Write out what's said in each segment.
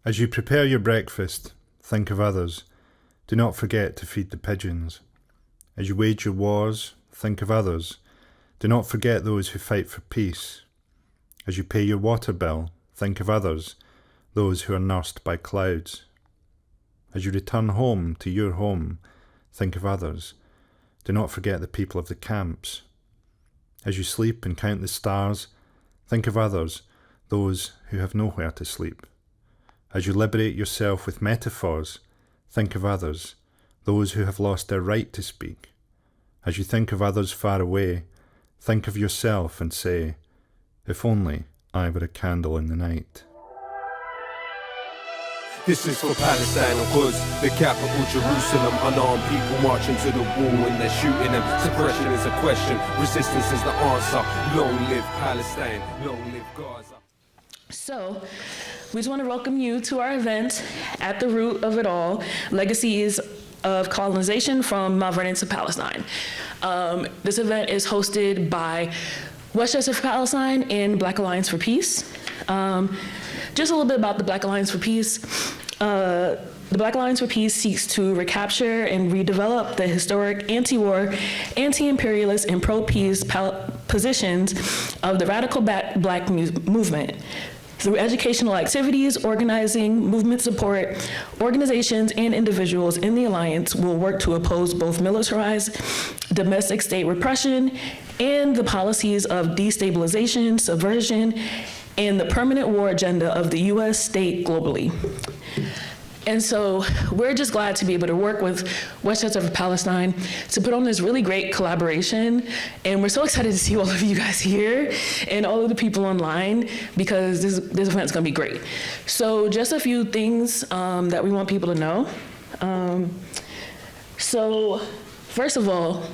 As you prepare your breakfast, think of others. Do not forget to feed the pigeons. As you wage your wars, think of others. Do not forget those who fight for peace. As you pay your water bill, think of others, those who are nursed by clouds. As you return home to your home, think of others. Do not forget the people of the camps. As you sleep and count the stars, think of others, those who have nowhere to sleep. As you liberate yourself with metaphors, think of others, those who have lost their right to speak. As you think of others far away, think of yourself and say, if only I were a candle in the night. This is for Palestine and Quds, the capital Jerusalem. Unarmed people marching to the wall and they're shooting them. Suppression is a question, resistance is the answer. Long live Palestine, long live Gaza. So, we just want to welcome you to our event, At the Root of It All, Legacies of Colonization from Mount Vernon to Palestine. This event is hosted by Westchester for Palestine and Black Alliance for Peace. Just a little bit about the Black Alliance for Peace. The Black Alliance for Peace seeks to recapture and redevelop the historic anti-war, anti-imperialist, and pro-peace positions of the radical black movement. Through educational activities, organizing, movement support, organizations and individuals in the Alliance will work to oppose both militarized domestic state repression and the policies of destabilization, subversion, and the permanent war agenda of the US state globally. And so we're just glad to be able to work with Westchester for Palestine to put on this really great collaboration. And we're so excited to see all of you guys here and all of the people online, because this event's gonna be great. So just a few things that we want people to know. So first of all,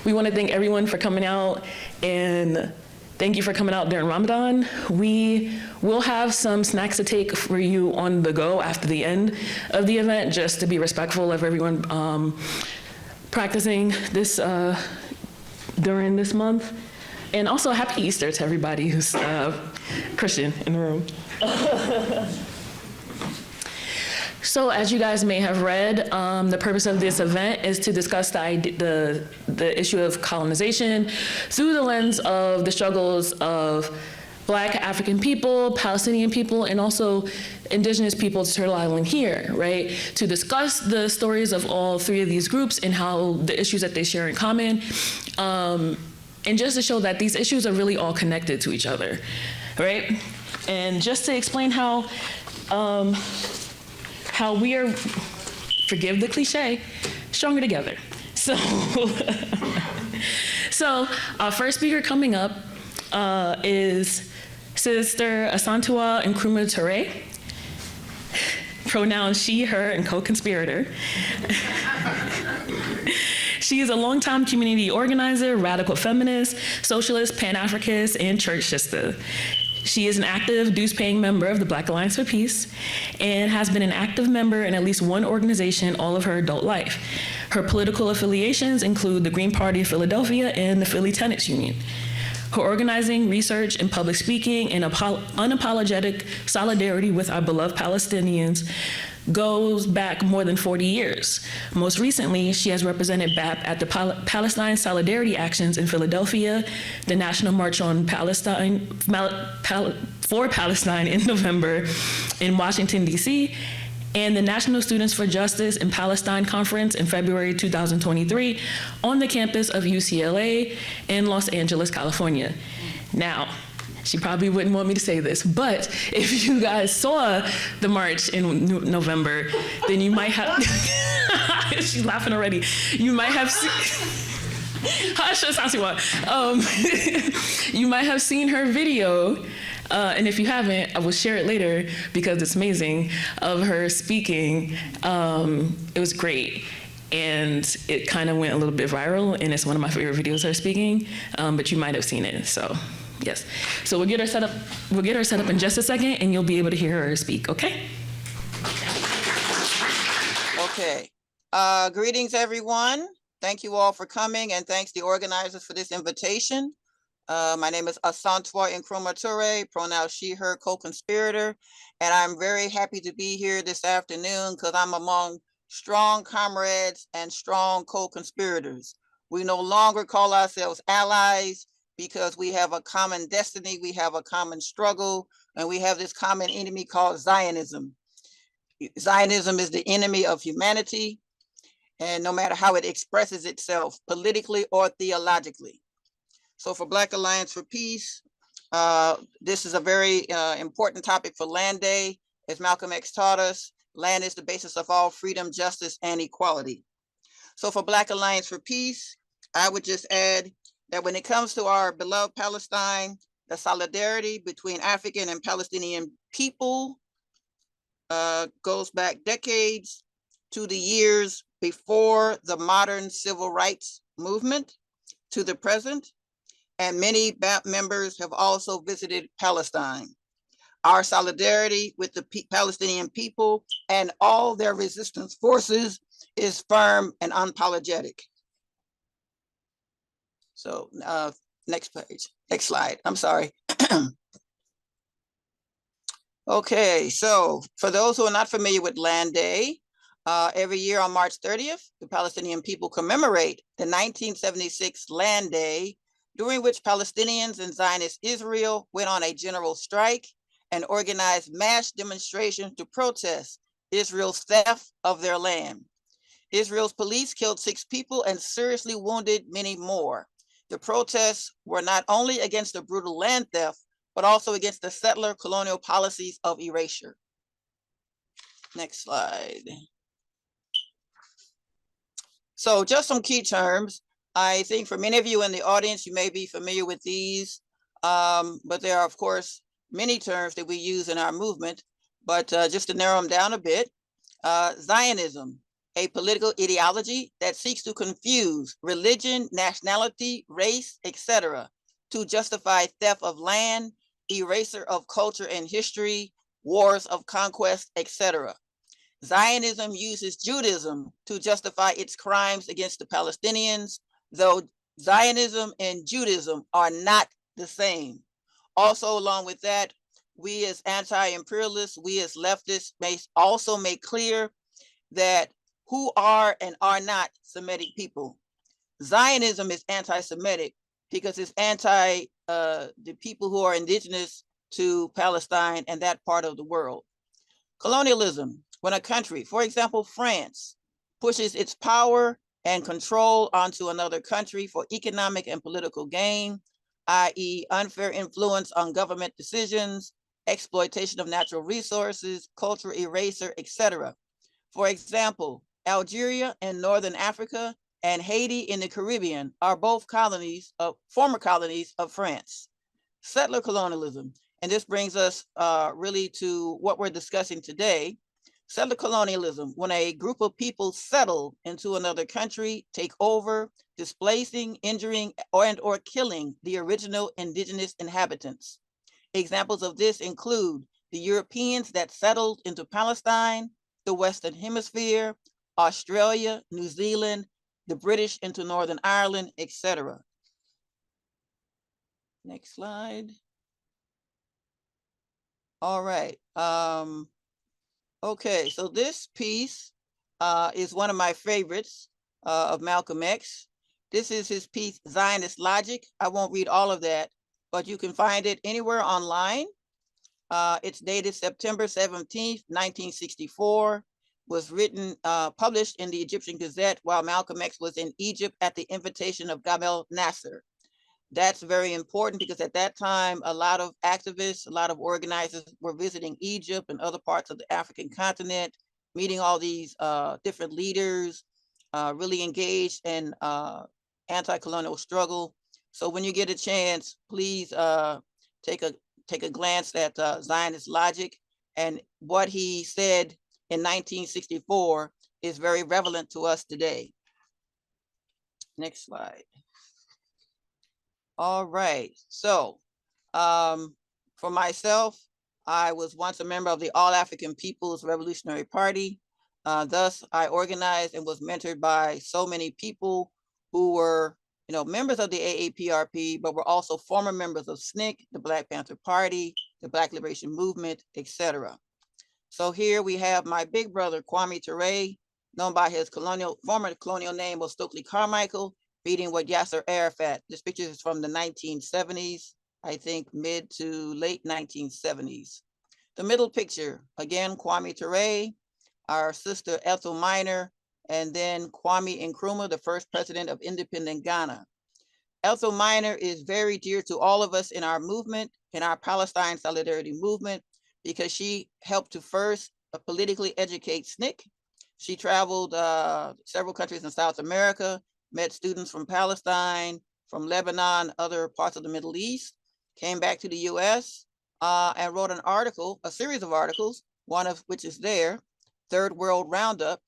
we wanna thank everyone for coming out, and thank you for coming out during Ramadan. We will have some snacks to take for you on the go after the end of the event, just to be respectful of everyone practicing this during this month. And also happy Easter to everybody who's Christian in the room. So as you guys may have read, the purpose of this event is to discuss the issue of colonization through the lens of the struggles of Black African people, Palestinian people, and also Indigenous people to Turtle Island here, right? To discuss the stories of all three of these groups and how the issues that they share in common, and just to show that these issues are really all connected to each other, right? And just to explain how we are, forgive the cliche, stronger together. So, so our first speaker coming up is Sister Asantua Nkrumah Toure, pronouns she, her, and co-conspirator. She is a longtime community organizer, radical feminist, socialist, Pan-Africanist, and church sister. She is an active dues-paying member of the Black Alliance for Peace and has been an active member in at least one organization all of her adult life. Her political affiliations include the Green Party of Philadelphia and the Philly Tenants Union. Her organizing, research, and public speaking and unapologetic solidarity with our beloved Palestinians goes back more than 40 years. Most recently, she has represented BAP at the Palestine Solidarity Actions in Philadelphia, the National March on Palestine, for Palestine in November in Washington, D.C., and the National Students for Justice in Palestine Conference in February 2023 on the campus of UCLA in Los Angeles, California. Now, she probably wouldn't want me to say this, but if you guys saw the march in November, then you might have, she's laughing already. You might have you might have seen her video, and if you haven't, I will share it later because it's amazing, of her speaking. It was great. And it kind of went a little bit viral, and it's one of my favorite videos of her speaking, but you might have seen it, so. Yes. So we'll get her set up. We'll get her set up in just a second, and you'll be able to hear her speak. Okay. Okay. Greetings, everyone. Thank you all for coming, and thanks the organizers for this invitation. My name is Asantwa Nkrumah Toure, pronouns she, her, co-conspirator. And I'm very happy to be here this afternoon because I'm among strong comrades and strong co-conspirators. We no longer call ourselves allies because we have a common destiny, we have a common struggle, and we have this common enemy called Zionism. Zionism is the enemy of humanity, and no matter how it expresses itself politically or theologically. So for Black Alliance for Peace, this is a very important topic for Land Day. As Malcolm X taught us, land is the basis of all freedom, justice, and equality. So for Black Alliance for Peace, I would just add that when it comes to our beloved Palestine, the solidarity between African and Palestinian people goes back decades to the years before the modern civil rights movement to the present, and many BAP members have also visited Palestine. Our solidarity with the Palestinian people and all their resistance forces is firm and unapologetic. So next page, next slide, I'm sorry. Okay, so for those who are not familiar with Land Day, every year on March 30th, the Palestinian people commemorate the 1976 Land Day, during which Palestinians and Zionist Israel went on a general strike and organized mass demonstrations to protest Israel's theft of their land. Israel's police killed 6 people and seriously wounded many more. The protests were not only against the brutal land theft, but also against the settler colonial policies of erasure. Next slide. So just some key terms. I think for many of you in the audience, you may be familiar with these, but there are, of course, many terms that we use in our movement, but just to narrow them down a bit, Zionism, a political ideology that seeks to confuse religion, nationality, race, etc., to justify theft of land, erasure of culture and history, wars of conquest, etc. Zionism uses Judaism to justify its crimes against the Palestinians, though Zionism and Judaism are not the same. Also, along with that, we as anti-imperialists, we as leftists may also make clear that who are and are not Semitic people. Zionism is anti-Semitic because it's anti the people who are indigenous to Palestine and that part of the world. Colonialism, when a country, for example, France, pushes its power and control onto another country for economic and political gain, i.e. unfair influence on government decisions, exploitation of natural resources, cultural erasure, etc. For example, Algeria in Northern Africa and Haiti in the Caribbean are both colonies of former colonies of France. Settler colonialism, and this brings us really to what we're discussing today. Settler colonialism, when a group of people settle into another country, take over, displacing, injuring, or killing the original indigenous inhabitants. Examples of this include the Europeans that settled into Palestine, the Western Hemisphere, Australia, New Zealand, the British into Northern Ireland, etc. Next slide. All right. Okay, so this piece is one of my favorites of Malcolm X. This is his piece, Zionist Logic. I won't read all of that, but you can find it anywhere online. It's dated September 17th, 1964, was written, published in the Egyptian Gazette while Malcolm X was in Egypt at the invitation of Gamal Nasser. That's very important because at that time, a lot of activists, a lot of organizers were visiting Egypt and other parts of the African continent, meeting all these different leaders, really engaged in anti-colonial struggle. So when you get a chance, please take a glance at Zionist Logic, and what he said in 1964 is very relevant to us today. Next slide. All right, so for myself, I was once a member of the All African People's Revolutionary Party. Thus, I organized and was mentored by so many people who were members of the AAPRP, but were also former members of SNCC, the Black Panther Party, the Black Liberation Movement, etc. So here we have my big brother, Kwame Ture, known by his former colonial name of Stokely Carmichael, meeting with Yasser Arafat. This picture is from the 1970s, I think mid to late 1970s. The middle picture, again, Kwame Ture, our sister Ethel Minor, and then Kwame Nkrumah, the first president of independent Ghana. Ethel Minor is very dear to all of us in our movement, in our Palestine Solidarity movement, because she helped to first politically educate SNCC. She traveled several countries in South America, met students from Palestine, from Lebanon, other parts of the Middle East, came back to the US and wrote an article, a series of articles, one of which is there, Third World Roundup,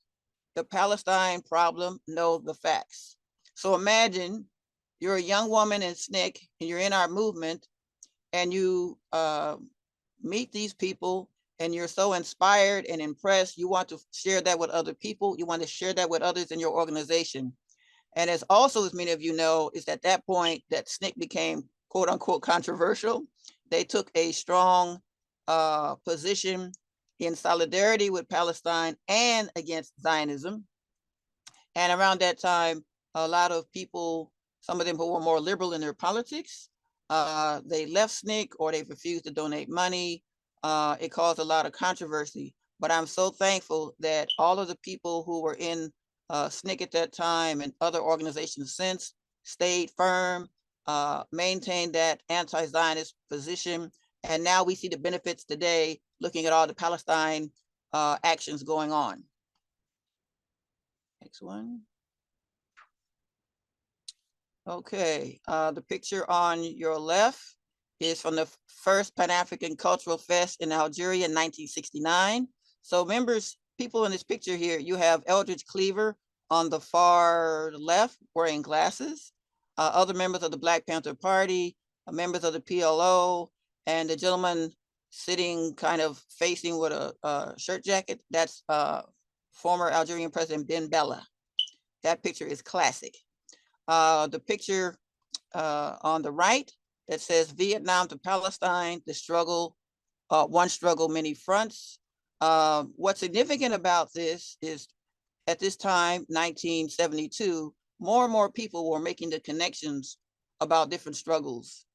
The Palestine Problem, Know the Facts. So imagine you're a young woman in SNCC and you're in our movement and you meet these people and you're so inspired and impressed, you want to share that with other people, you want to share that with others in your organization. And as many of you know, is at that point that SNCC became quote unquote controversial. They took a strong position in solidarity with Palestine and against Zionism. And around that time, a lot of people, some of them who were more liberal in their politics, they left SNCC or they refused to donate money. It caused a lot of controversy, but I'm so thankful that all of the people who were in SNCC at that time and other organizations since stayed firm, maintained that anti-Zionist position. And now we see the benefits today, looking at all the Palestine actions going on. Next one. Okay, the picture on your left is from the first Pan-African Cultural Fest in Algeria in 1969. So people in this picture here, you have Eldridge Cleaver on the far left wearing glasses, other members of the Black Panther Party, members of the PLO, and the gentleman sitting kind of facing with a shirt jacket, that's former Algerian President Ben Bella. That picture is classic. The picture on the right that says Vietnam to Palestine, the struggle, one struggle, many fronts. What's significant about this is at this time, 1972, more and more people were making the connections about different struggles.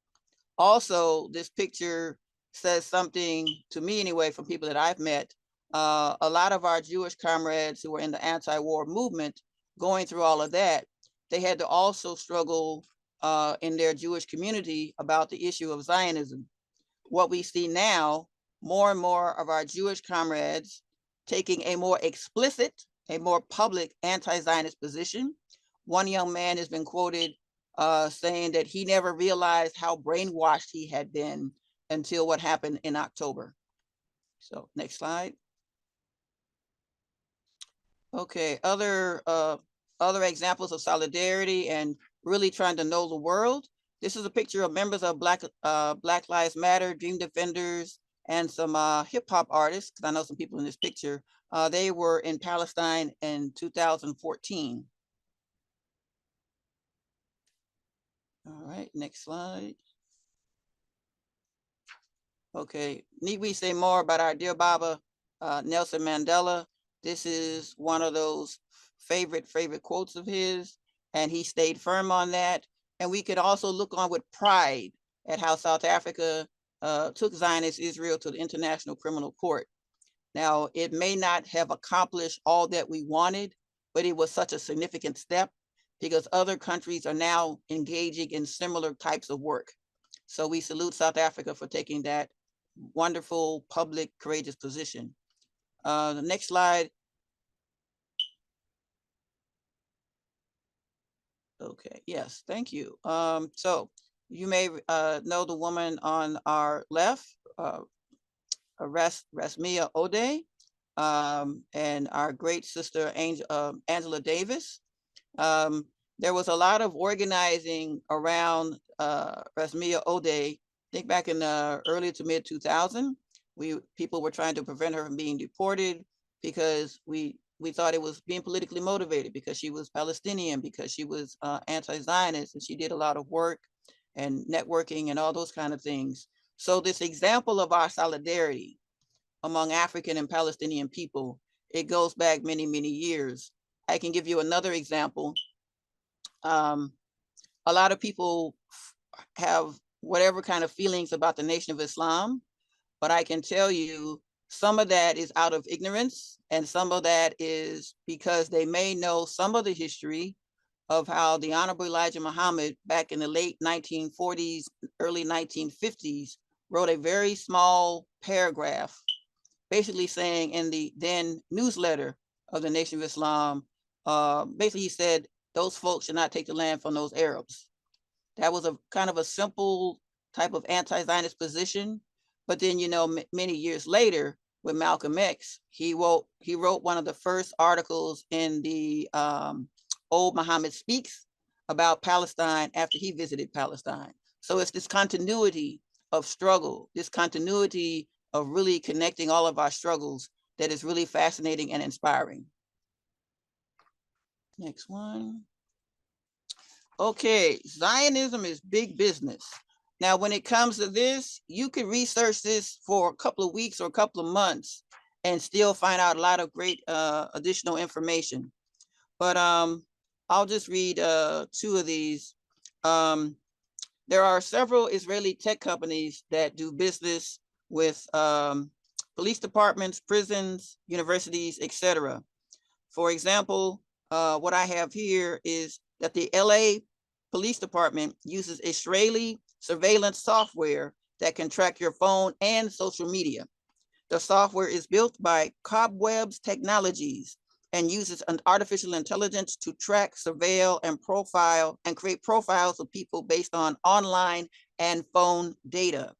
Also, this picture says something to me anyway, from people that I've met. A lot of our Jewish comrades who were in the anti-war movement, going through all of that, they had to also struggle in their Jewish community about the issue of Zionism. What we see now, more and more of our Jewish comrades taking a more explicit, a more public anti-Zionist position. One young man has been quoted saying that he never realized how brainwashed he had been until what happened in October. So next slide. Okay, other examples of solidarity and really trying to know the world. This is a picture of members of Black Lives Matter, Dream Defenders, and some hip hop artists, because I know some people in this picture. They were in Palestine in 2014. All right, next slide. Okay, need we say more about our dear Baba, Nelson Mandela? This is one of those favorite quotes of his, and he stayed firm on that. And we could also look on with pride at how South Africa took Zionist Israel to the International Criminal Court. Now, it may not have accomplished all that we wanted, but it was such a significant step because other countries are now engaging in similar types of work. So we salute South Africa for taking that wonderful, public, courageous position. The next slide. Okay, yes, thank you. So you may know the woman on our left, Rasmia Ode, and our great sister, Angela Davis. There was a lot of organizing around Rasmia Ode. I think back in the early to mid 2000, people were trying to prevent her from being deported because we we thought it was being politically motivated because she was Palestinian, because she was anti-Zionist, and she did a lot of work and networking and all those kind of things. So this example of our solidarity among African and Palestinian people, it goes back many, many years. I can give you another example. A lot of people have whatever kind of feelings about the Nation of Islam, but I can tell you some of that is out of ignorance, and some of that is because they may know some of the history of how the Honorable Elijah Muhammad back in the late 1940s, early 1950s, wrote a very small paragraph, basically saying in the then newsletter of the Nation of Islam, basically he said, those folks should not take the land from those Arabs. That was a kind of a simple type of anti-Zionist position. But then, you know, many years later, with Malcolm X, he wrote one of the first articles in the Old Muhammad Speaks about Palestine after he visited Palestine. So it's this continuity of struggle, this continuity of really connecting all of our struggles that is really fascinating and inspiring. Next one. Okay, Zionism is big business. Now, when it comes to this, you can research this for a couple of weeks or a couple of months and still find out a lot of great additional information. But I'll just read two of these. There are several Israeli tech companies that do business with police departments, prisons, universities, etc. For example, what I have here is that the LA Police Department uses Israeli surveillance software that can track your phone and social media. The software is built by Cobwebs Technologies and uses an artificial intelligence to track, surveil, and profile and create profiles of people based on online and phone data.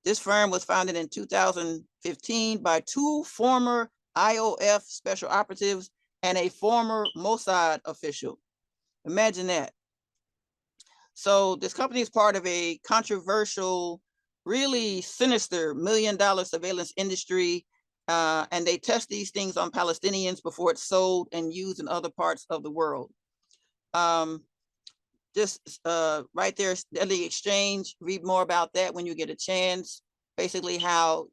This firm was founded in 2015 by two former IOF special operatives and a former Mossad official. Imagine that. So this company is part of a controversial, really sinister $1 million surveillance industry. And they test these things on Palestinians before it's sold and used in other parts of the world. This right there, Deadly Exchange, read more about that when you get a chance. Basically how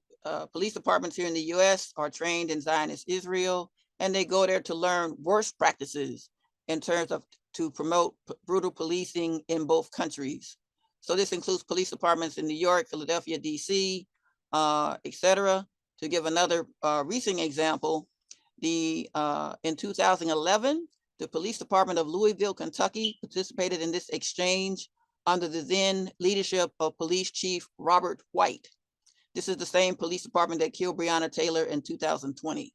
police departments here in the US are trained in Zionist Israel, and they go there to learn worst practices in terms of to promote brutal policing in both countries. So this includes police departments in New York, Philadelphia, DC, etc. To give another recent example, in 2011, the police department of Louisville, Kentucky participated in this exchange under the then leadership of Police Chief Robert White. This is the same police department that killed Breonna Taylor in 2020.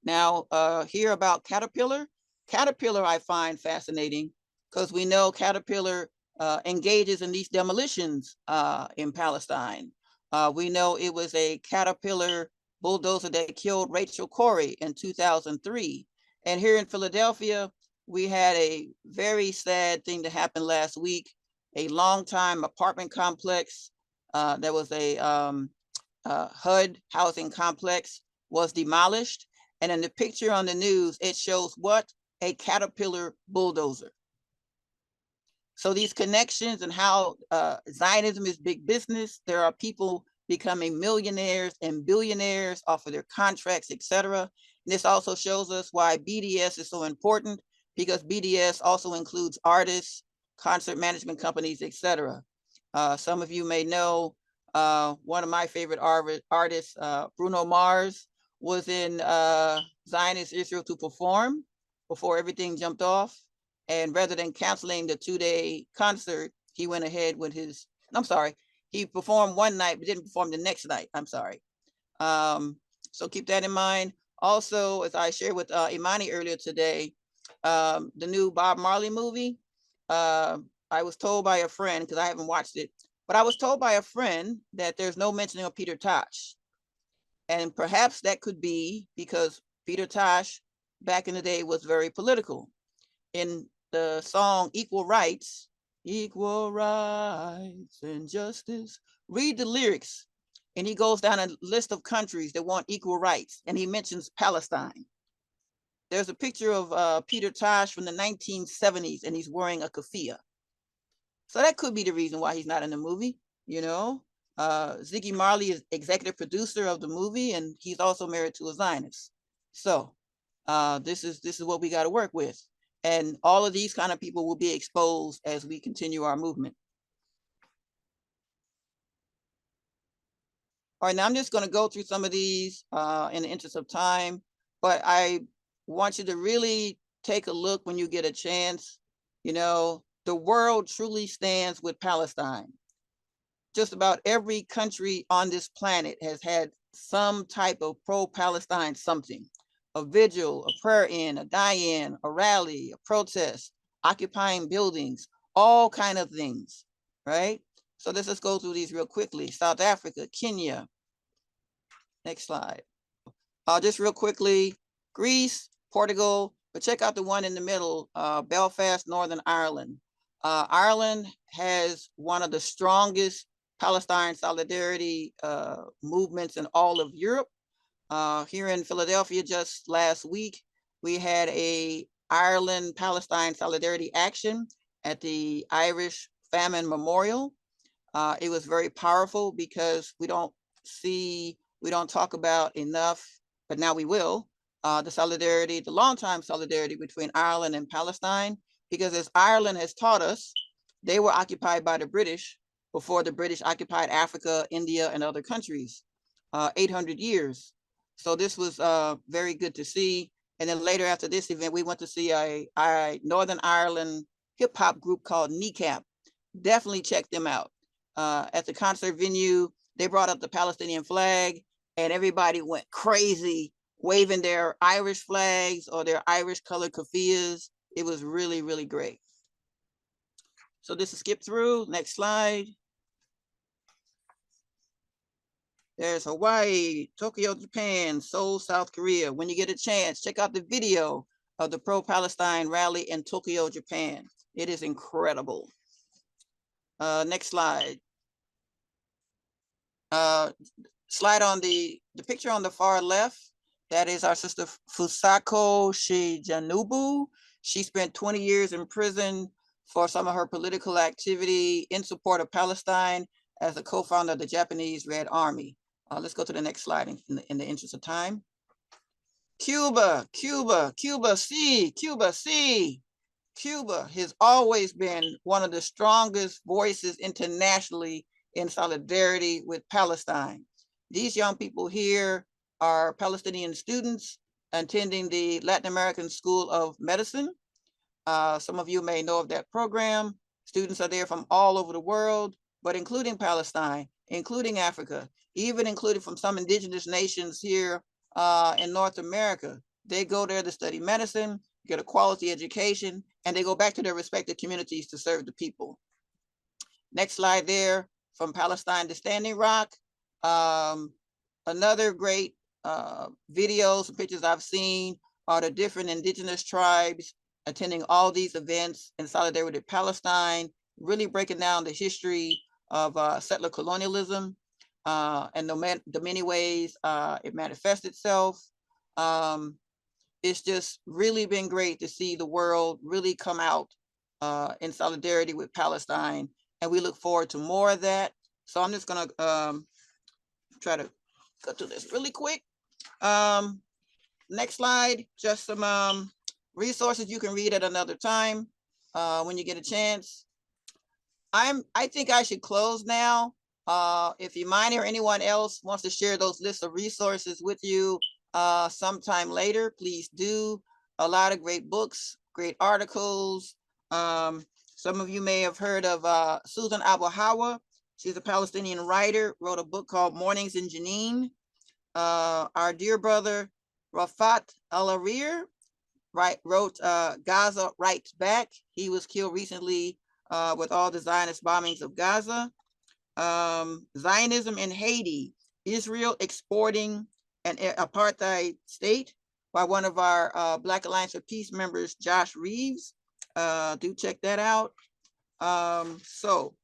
Now, here about Caterpillar. Caterpillar I find fascinating because we know Caterpillar engages in these demolitions in Palestine. We know it was a Caterpillar bulldozer that killed Rachel Corrie in 2003. And here in Philadelphia, we had a very sad thing that happened last week. A long-time apartment complex that was a HUD housing complex was demolished. And in the picture on the news, it shows what? A Caterpillar bulldozer. So these connections and how Zionism is big business, there are people becoming millionaires and billionaires off of their contracts, etc. And this also shows us why BDS is so important, because BDS also includes artists, concert management companies, etc. Some of you may know one of my favorite artists, Bruno Mars, was in Zionist Israel to perform before everything jumped off. And rather than canceling the 2-day concert, he went ahead with his, I'm sorry, he performed one night, but didn't perform the next night. I'm sorry. So keep that in mind. Also, as I shared with Imani earlier today, the new Bob Marley movie, I was told by a friend, because I haven't watched it, but I was told by a friend that there's no mentioning of Peter Tosh. And perhaps that could be because Peter Tosh back in the day was very political. In the song Equal Rights and Justice, read the lyrics. And he goes down a list of countries that want equal rights, and he mentions Palestine. There's a picture of Peter Tosh from the 1970s, and he's wearing a keffiyeh. So that could be the reason why he's not in the movie, you know. Ziggy Marley is executive producer of the movie, and he's also married to a Zionist. So this is what we got to work with. And all of these kind of people will be exposed as we continue our movement. All right, now I'm just going to go through some of these in the interest of time, but I want you to really take a look when you get a chance. You know, the world truly stands with Palestine. Just about every country on this planet has had some type of pro-Palestine something. A vigil, a prayer-in, a die-in, a rally, a protest, occupying buildings, all kind of things, right? So let's just go through these real quickly. South Africa, Kenya. Next slide. Just real quickly, Greece, Portugal, but check out the one in the middle, Belfast, Northern Ireland. Ireland has one of the strongest Palestine solidarity movements in all of Europe. Here in Philadelphia just last week, we had a Ireland-Palestine solidarity action at the Irish Famine Memorial. It was very powerful because we don't talk about enough, but now we will, the solidarity, the longtime solidarity between Ireland and Palestine, because as Ireland has taught us, they were occupied by the British before the British occupied Africa, India, and other countries, 800 years. So this was very good to see. And then later after this event, we went to see a Northern Ireland hip hop group called Kneecap. Definitely check them out. At the concert venue, they brought up the Palestinian flag, and everybody went crazy, waving their Irish flags or their Irish colored keffiyehs. It was really, really great. So this is skip through. Next slide. There's Hawaii, Tokyo, Japan, Seoul, South Korea. When you get a chance, check out the video of the pro-Palestine rally in Tokyo, Japan. It is incredible. Next slide. Slide on the picture on the far left. That is our sister Fusako Shijanubu. She spent 20 years in prison for some of her political activity in support of Palestine as a co-founder of the Japanese Red Army. Let's go to the next slide in the interest of time. Cuba, Cuba, Cuba C, Cuba C. Cuba has always been one of the strongest voices internationally in solidarity with Palestine. These young people here are Palestinian students attending the Latin American School of Medicine. Some of you may know of that program. Students are there from all over the world, but including Palestine, including Africa, even included from some indigenous nations here in North America. They go there to study medicine, get a quality education, and they go back to their respective communities to serve the people. Next slide there, from Palestine to Standing Rock. Another great videos and pictures I've seen are the different indigenous tribes attending all these events in solidarity with Palestine, really breaking down the history of settler colonialism and the many ways it manifests itself. It's just really been great to see the world really come out in solidarity with Palestine, and we look forward to more of that. So I'm just gonna try to go through this really quick. Next slide, just some resources you can read at another time when you get a chance. I think I should close now. If Imani or anyone else wants to share those lists of resources with you sometime later, please do. A lot of great books, great articles. Some of you may have heard of Susan Abu Hawa. She's a Palestinian writer, wrote a book called Mornings in Jenin. Our dear brother, Rafat Al-Arir, wrote Gaza Writes Back. He was killed recently with all the Zionist bombings of Gaza. Zionism in Haiti, Israel exporting an apartheid state, by one of our Black Alliance for Peace members, Josh Reeves. Do check that out. So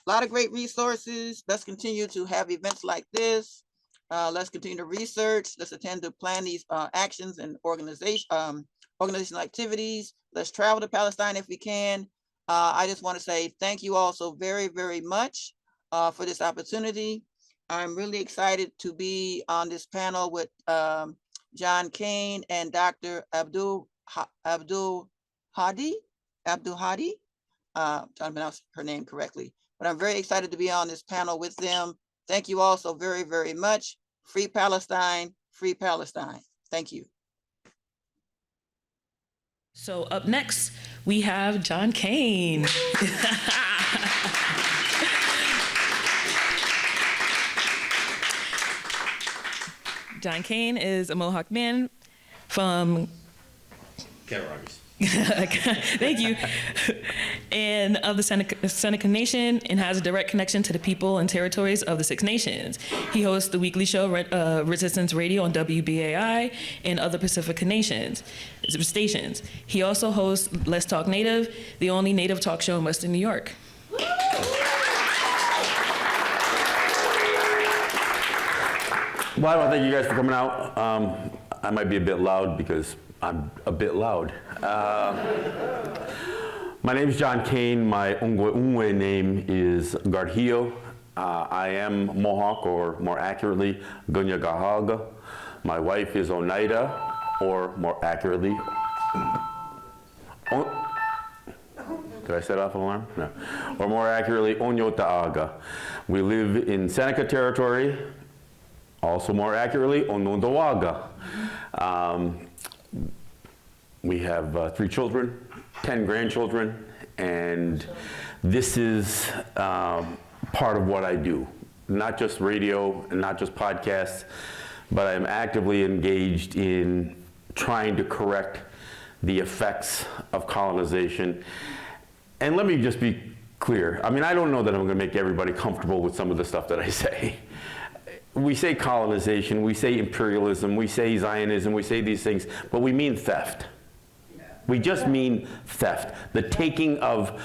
a lot of great resources. Let's continue to have events like this. Let's continue to research. Let's attend to plan these actions and organizational activities. Let's travel to Palestine if we can. I just want to say thank you all so very, very much for this opportunity. I'm really excited to be on this panel with John Kane and Dr. Abdulhadi. Trying to pronounce her name correctly, but I'm very excited to be on this panel with them. Thank you all so very, very much. Free Palestine, free Palestine. Thank you. So up next, we have John Kane. John Kane is a Mohawk man from Cattaraugus. Thank you. And of the Seneca Nation, and has a direct connection to the people and territories of the Six Nations. He hosts the weekly show Resistance Radio on WBAI and other Pacifica Nations stations. He also hosts Let's Talk Native, the only Native talk show in Western New York. Well, I want to thank you guys for coming out. I might be a bit loud because I'm a bit loud. My name is John Kane. My Ungwe name is Garhio. I am Mohawk, or more accurately, Gunyagahaga. My wife is Oneida, or more accurately, did I set off an alarm? No. Or more accurately, Onyotaaga. We live in Seneca territory, also more accurately, Onondawaga. We have 3 children, 10 grandchildren, and this is part of what I do. Not just radio and not just podcasts, but I'm actively engaged in trying to correct the effects of colonization. And let me just be clear. I mean, I don't know that I'm going to make everybody comfortable with some of the stuff that I say. We say colonization, we say imperialism, we say Zionism, we say these things, but we mean theft. We just mean theft, the taking of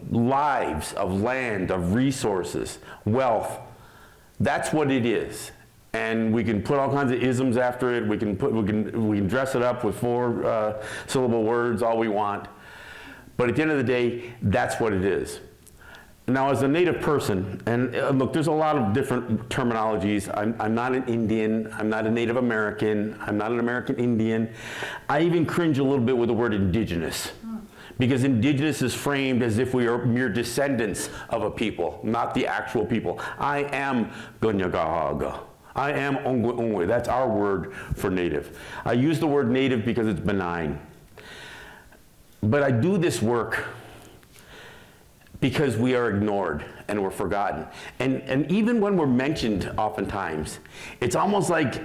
lives, of land, of resources, wealth. That's what it is. And we can put all kinds of isms after it. We can dress it up with 4 syllable words all we want. But at the end of the day, that's what it is. Now, as a Native person, and look, there's a lot of different terminologies. I'm not an Indian, I'm not a Native American, I'm not an American Indian. I even cringe a little bit with the word indigenous, because indigenous is framed as if we are mere descendants of a people, not the actual people. I am Gunyagahaga. I am Ongwe. That's our word for Native. I use the word Native because it's benign. But I do this work because we are ignored and we're forgotten. And even when we're mentioned oftentimes, it's almost like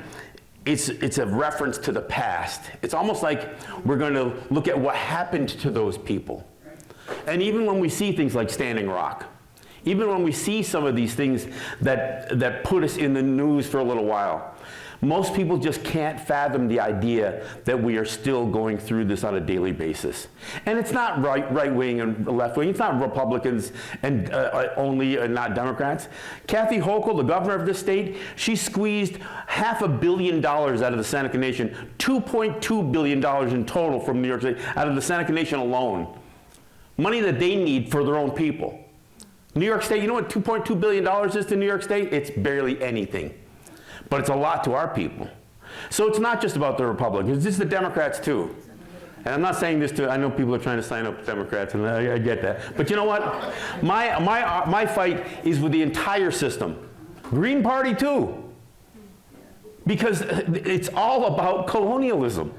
it's a reference to the past. It's almost like we're going to look at what happened to those people. And even when we see things like Standing Rock, even when we see some of these things that put us in the news for a little while, most people just can't fathom the idea that we are still going through this on a daily basis. And it's not right-wing and left-wing. It's not Republicans and only and not Democrats. Kathy Hochul, the governor of this state, she squeezed $500 million out of the Seneca Nation, $2.2 billion in total from New York State, out of the Seneca Nation alone. Money that they need for their own people. New York State, you know what $2.2 billion is to New York State? It's barely anything. But it's a lot to our people. So it's not just about the Republicans, it's the Democrats too. And I'm not saying this I know people are trying to sign up Democrats, and I get that. But you know what? My fight is with the entire system. Green Party too. Because it's all about colonialism.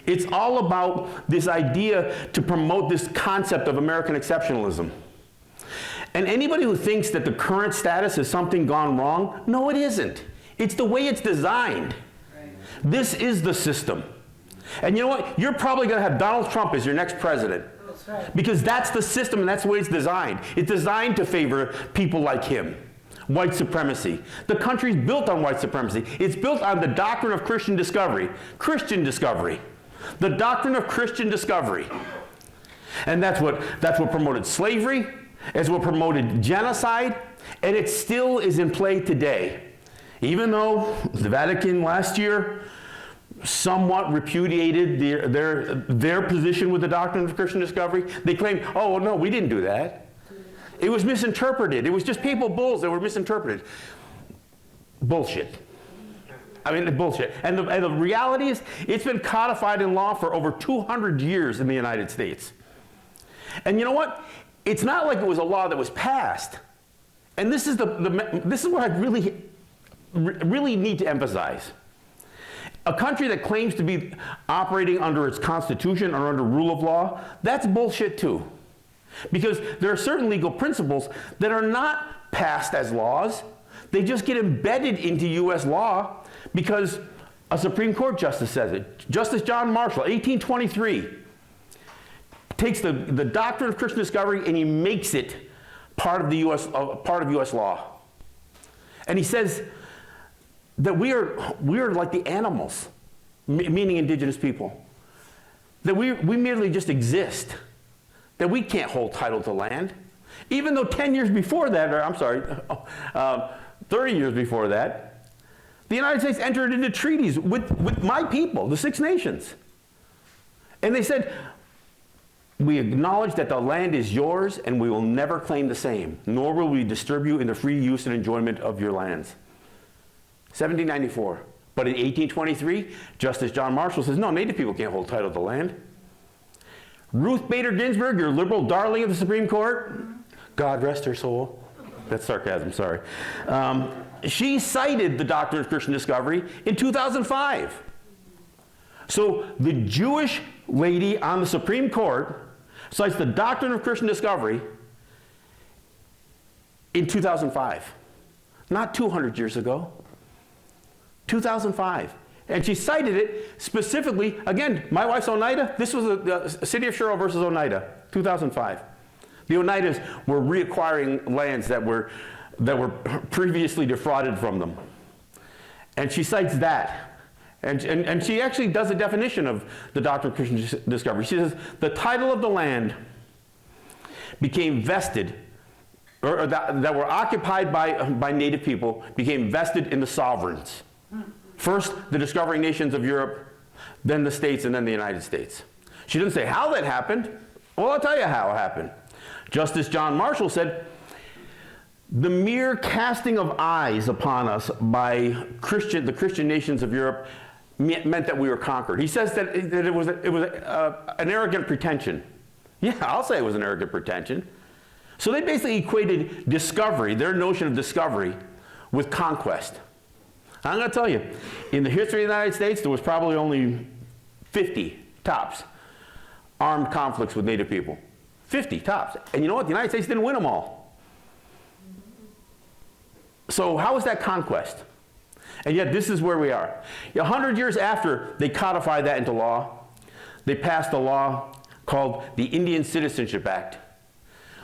It's all about this idea to promote this concept of American exceptionalism. And anybody who thinks that the current status is something gone wrong, no, it isn't. It's the way it's designed. Right. This is the system. And you know what? You're probably going to have Donald Trump as your next president. That's right. Because that's the system and that's the way it's designed. It's designed to favor people like him. White supremacy. The country's built on white supremacy. It's built on the doctrine of Christian discovery. Christian discovery. The doctrine of Christian discovery. And that's what promoted slavery. as what promoted genocide, and it still is in play today. Even though the Vatican last year somewhat repudiated their position with the doctrine of Christian discovery, they claimed, oh, no, we didn't do that. It was misinterpreted. It was just papal bulls that were misinterpreted. Bullshit. I mean, bullshit. And the reality is, it's been codified in law for over 200 years in the United States. And you know what? It's not like it was a law that was passed. And this is this is what I really need to emphasize. A country that claims to be operating under its constitution or under rule of law, that's bullshit too. Because there are certain legal principles that are not passed as laws. They just get embedded into US law because a Supreme Court justice says it. Justice John Marshall, 1823, takes the doctrine of Christian discovery and he makes it part of US law. And he says that we are like the animals, meaning indigenous people. That we merely just exist. That we can't hold title to land. Even though 10 years before that, or I'm sorry, 30 years before that, the United States entered into treaties with my people, the Six Nations. And they said, we acknowledge that the land is yours and we will never claim the same, nor will we disturb you in the free use and enjoyment of your lands. 1794. But in 1823, Justice John Marshall says, no, Native people can't hold title to land. Ruth Bader Ginsburg, your liberal darling of the Supreme Court, God rest her soul. That's sarcasm, sorry. She cited the doctrine of Christian discovery in 2005. So the Jewish lady on the Supreme Court cites the doctrine of Christian discovery in 2005. Not 200 years ago. 2005. And she cited it specifically, again, my wife's Oneida. This was the city of Sherrill versus Oneida, 2005. The Oneidas were reacquiring lands that were previously defrauded from them. And she cites that. And she actually does a definition of the doctrine of Christian discovery. She says, the title of the land became vested, or that were occupied by Native people, became vested in the sovereigns. First, the discovering nations of Europe, then the states, and then the United States. She didn't say how that happened. Well, I'll tell you how it happened. Justice John Marshall said, the mere casting of eyes upon us by the Christian nations of Europe meant that we were conquered. He says that it was an arrogant pretension. Yeah, I'll say it was an arrogant pretension. So they basically equated discovery, their notion of discovery, with conquest. I'm going to tell you, in the history of the United States, there was probably only 50 tops armed conflicts with Native people. 50 tops. And you know what? The United States didn't win them all. So how was that conquest? And yet this is where we are. 100 years after they codified that into law, they passed a law called the Indian Citizenship Act,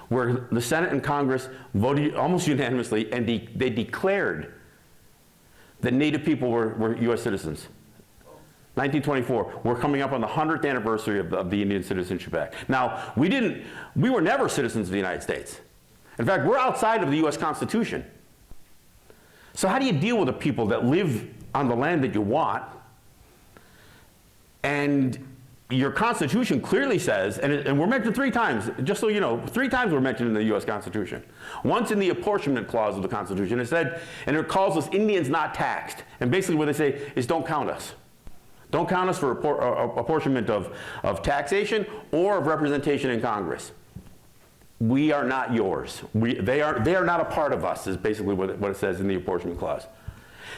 where the Senate and Congress voted almost unanimously, and they declared that Native people were U.S. citizens. 1924, we're coming up on the 100th anniversary of the Indian Citizenship Act. Now, we were never citizens of the United States. In fact, we're outside of the U.S. Constitution. So how do you deal with the people that live on the land that you want? And your Constitution clearly says, and we're mentioned 3 times, just so you know, 3 times we're mentioned in the U.S. Constitution. Once in the apportionment clause of the Constitution, it said, and it calls us Indians not taxed. And basically what they say is don't count us. Don't count us for apportionment of taxation or of representation in Congress. We are not yours. They are not a part of us, is basically what it says in the apportionment clause.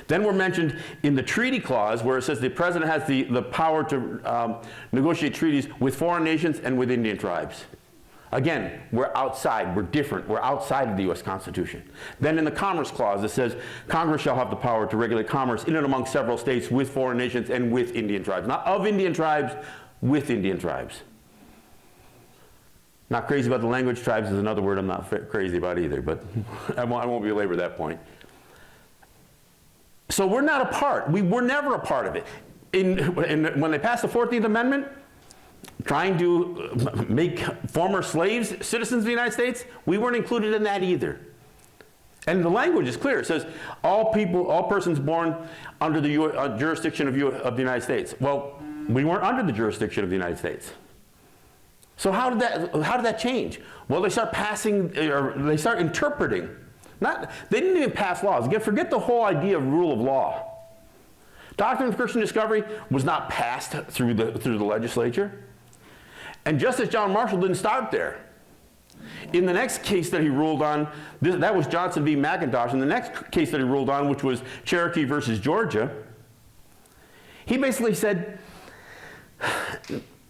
Then we're mentioned in the treaty clause where it says the president has the power to negotiate treaties with foreign nations and with Indian tribes. Again, we're outside, we're different, we're outside of the U.S. Constitution. Then in the commerce clause it says Congress shall have the power to regulate commerce in and among several states with foreign nations and with Indian tribes. Not of Indian tribes, with Indian tribes. Not crazy about the language. Tribes is another word I'm not crazy about either, but I won't belabor that point. So we're not a part. We were never a part of it. When they passed the 14th Amendment, trying to make former slaves citizens of the United States, we weren't included in that either. And the language is clear. It says, all persons born under the jurisdiction of the United States. Well, we weren't under the jurisdiction of the United States. So how did that change? Well, they start interpreting. They didn't even pass laws. Again, forget the whole idea of rule of law. Doctrine of Christian Discovery was not passed through the legislature. And Justice John Marshall didn't start there. In the next case that he ruled on, that was Johnson v. McIntosh, and the next case that he ruled on, which was Cherokee versus Georgia, he basically said,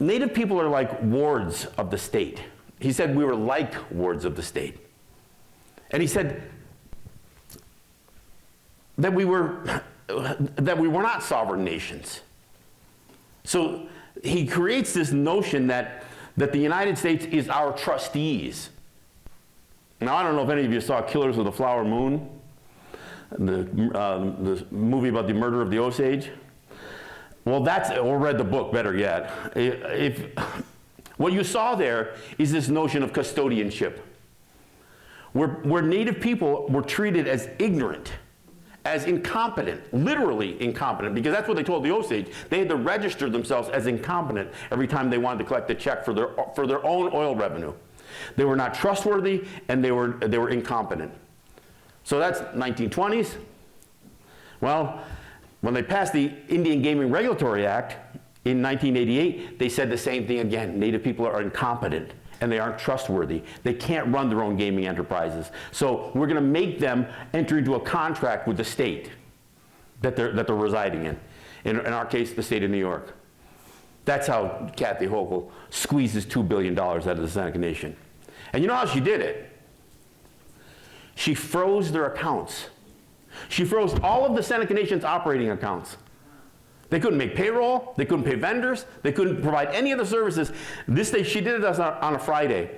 Native people are like wards of the state. He said we were like wards of the state. And he said that we were not sovereign nations. So he creates this notion that the United States is our trustees. Now, I don't know if any of you saw Killers of the Flower Moon, the movie about the murder of the Osage. Well, or read the book, better yet. What you saw there is this notion of custodianship, where Native people were treated as ignorant, as incompetent, literally incompetent, because that's what they told the Osage. They had to register themselves as incompetent every time they wanted to collect a check for their own oil revenue. They were not trustworthy, and they were incompetent. So that's 1920s. Well, when they passed the Indian Gaming Regulatory Act in 1988, they said the same thing again. Native people are incompetent, and they aren't trustworthy. They can't run their own gaming enterprises. So we're going to make them enter into a contract with the state that they're residing in. In our case, the state of New York. That's how Kathy Hochul squeezes $2 billion out of the Seneca Nation. And you know how she did it? She froze their accounts. She froze all of the Seneca Nation's operating accounts. They couldn't make payroll, they couldn't pay vendors, they couldn't provide any of the services. She did it on a Friday,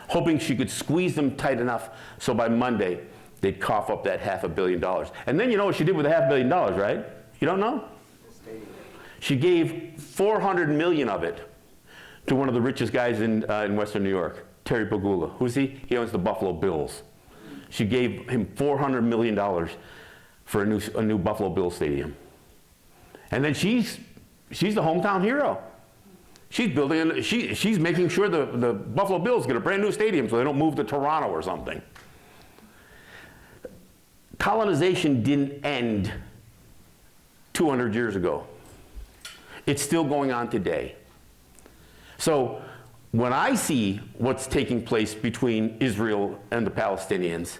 hoping she could squeeze them tight enough so by Monday they'd cough up that $500 million. And then you know what she did with the $500 million, right? You don't know? She gave $400 million of it to one of the richest guys in Western New York, Terry Pagula. Who's he? He owns the Buffalo Bills. She gave him $400 million for a new Buffalo Bills stadium. And then she's the hometown hero. She's making sure the Buffalo Bills get a brand new stadium so they don't move to Toronto or something. Colonization didn't end 200 years ago. It's still going on today. So when I see what's taking place between Israel and the Palestinians,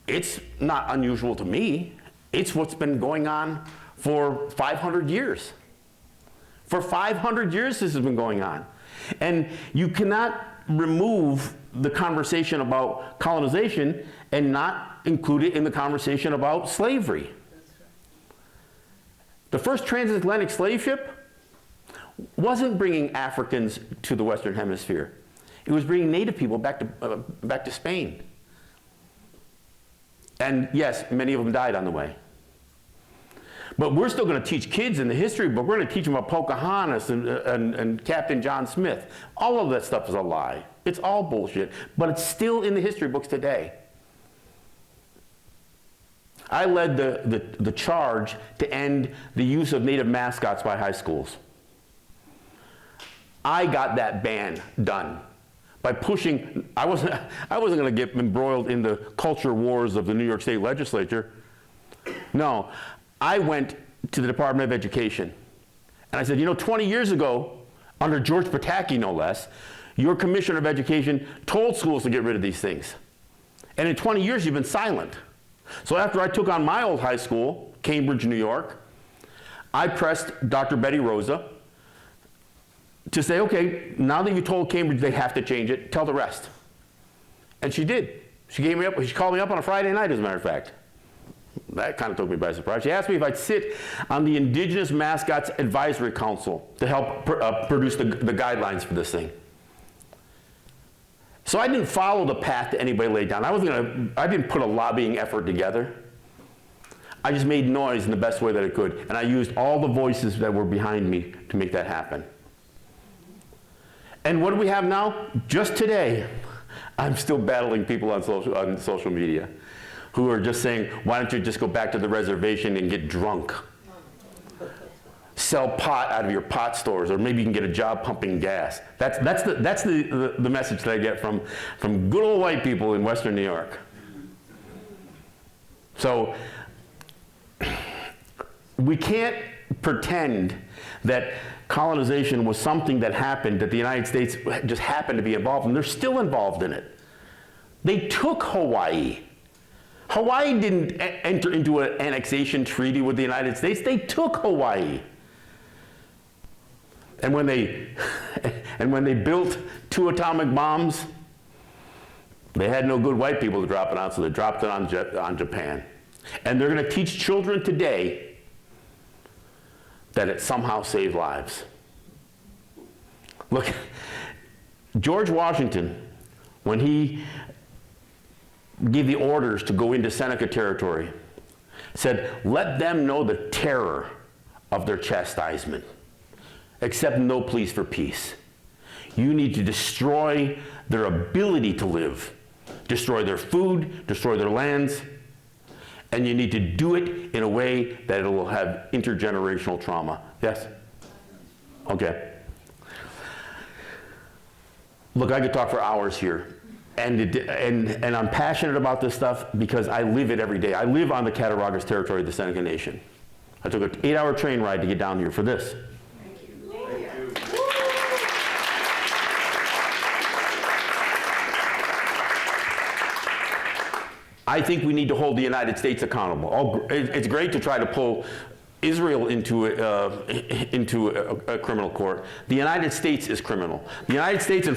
it's not unusual to me. It's what's been going on for 500 years. For 500 years this has been going on. And you cannot remove the conversation about colonization and not include it in the conversation about slavery. The first transatlantic slave ship wasn't bringing Africans to the Western Hemisphere. It was bringing Native people back to Spain. And yes, many of them died on the way. But we're still going to teach kids in the history book. We're going to teach them about Pocahontas and Captain John Smith. All of that stuff is a lie. It's all bullshit. But it's still in the history books today. I led the charge to end the use of Native mascots by high schools. I got that ban done by pushing. I wasn't going to get embroiled in the culture wars of the New York State Legislature. No, I went to the Department of Education, and I said, 20 years ago, under George Pataki, no less, your Commissioner of Education told schools to get rid of these things. And in 20 years, you've been silent. So after I took on my old high school, Cambridge, New York, I pressed Dr. Betty Rosa to say, okay, now that you told Cambridge they have to change it, tell the rest. And she did. She called me up on a Friday night, as a matter of fact. That kind of took me by surprise. She asked me if I'd sit on the Indigenous Mascots Advisory Council to help produce the guidelines for this thing. So I didn't follow the path that anybody laid down. I didn't put a lobbying effort together. I just made noise in the best way that I could, and I used all the voices that were behind me to make that happen. And what do we have now? Just today, I'm still battling people on social media who are just saying, why don't you just go back to the reservation and get drunk? Sell pot out of your pot stores, or maybe you can get a job pumping gas. That's the message that I get from good old white people in Western New York. So we can't pretend that colonization was something that happened, that the United States just happened to be involved in. They're still involved in it. They took Hawaii. Hawaii didn't enter into an annexation treaty with the United States. They took Hawaii. And when they built 2 atomic bombs, they had no good white people to drop it on, so they dropped it on Japan. And they're going to teach children today that it somehow saved lives. Look, George Washington, when he gave the orders to go into Seneca territory, said, let them know the terror of their chastisement. Accept no pleas for peace. You need to destroy their ability to live, destroy their food, destroy their lands, and you need to do it in a way that it will have intergenerational trauma. Yes? Okay. Look, I could talk for hours here, and I'm passionate about this stuff because I live it every day. I live on the Cattaraugus territory of the Seneca Nation. I took an 8-hour train ride to get down here for this. I think we need to hold the United States accountable. It's great to try to pull Israel into a criminal court. The United States is criminal. The United States and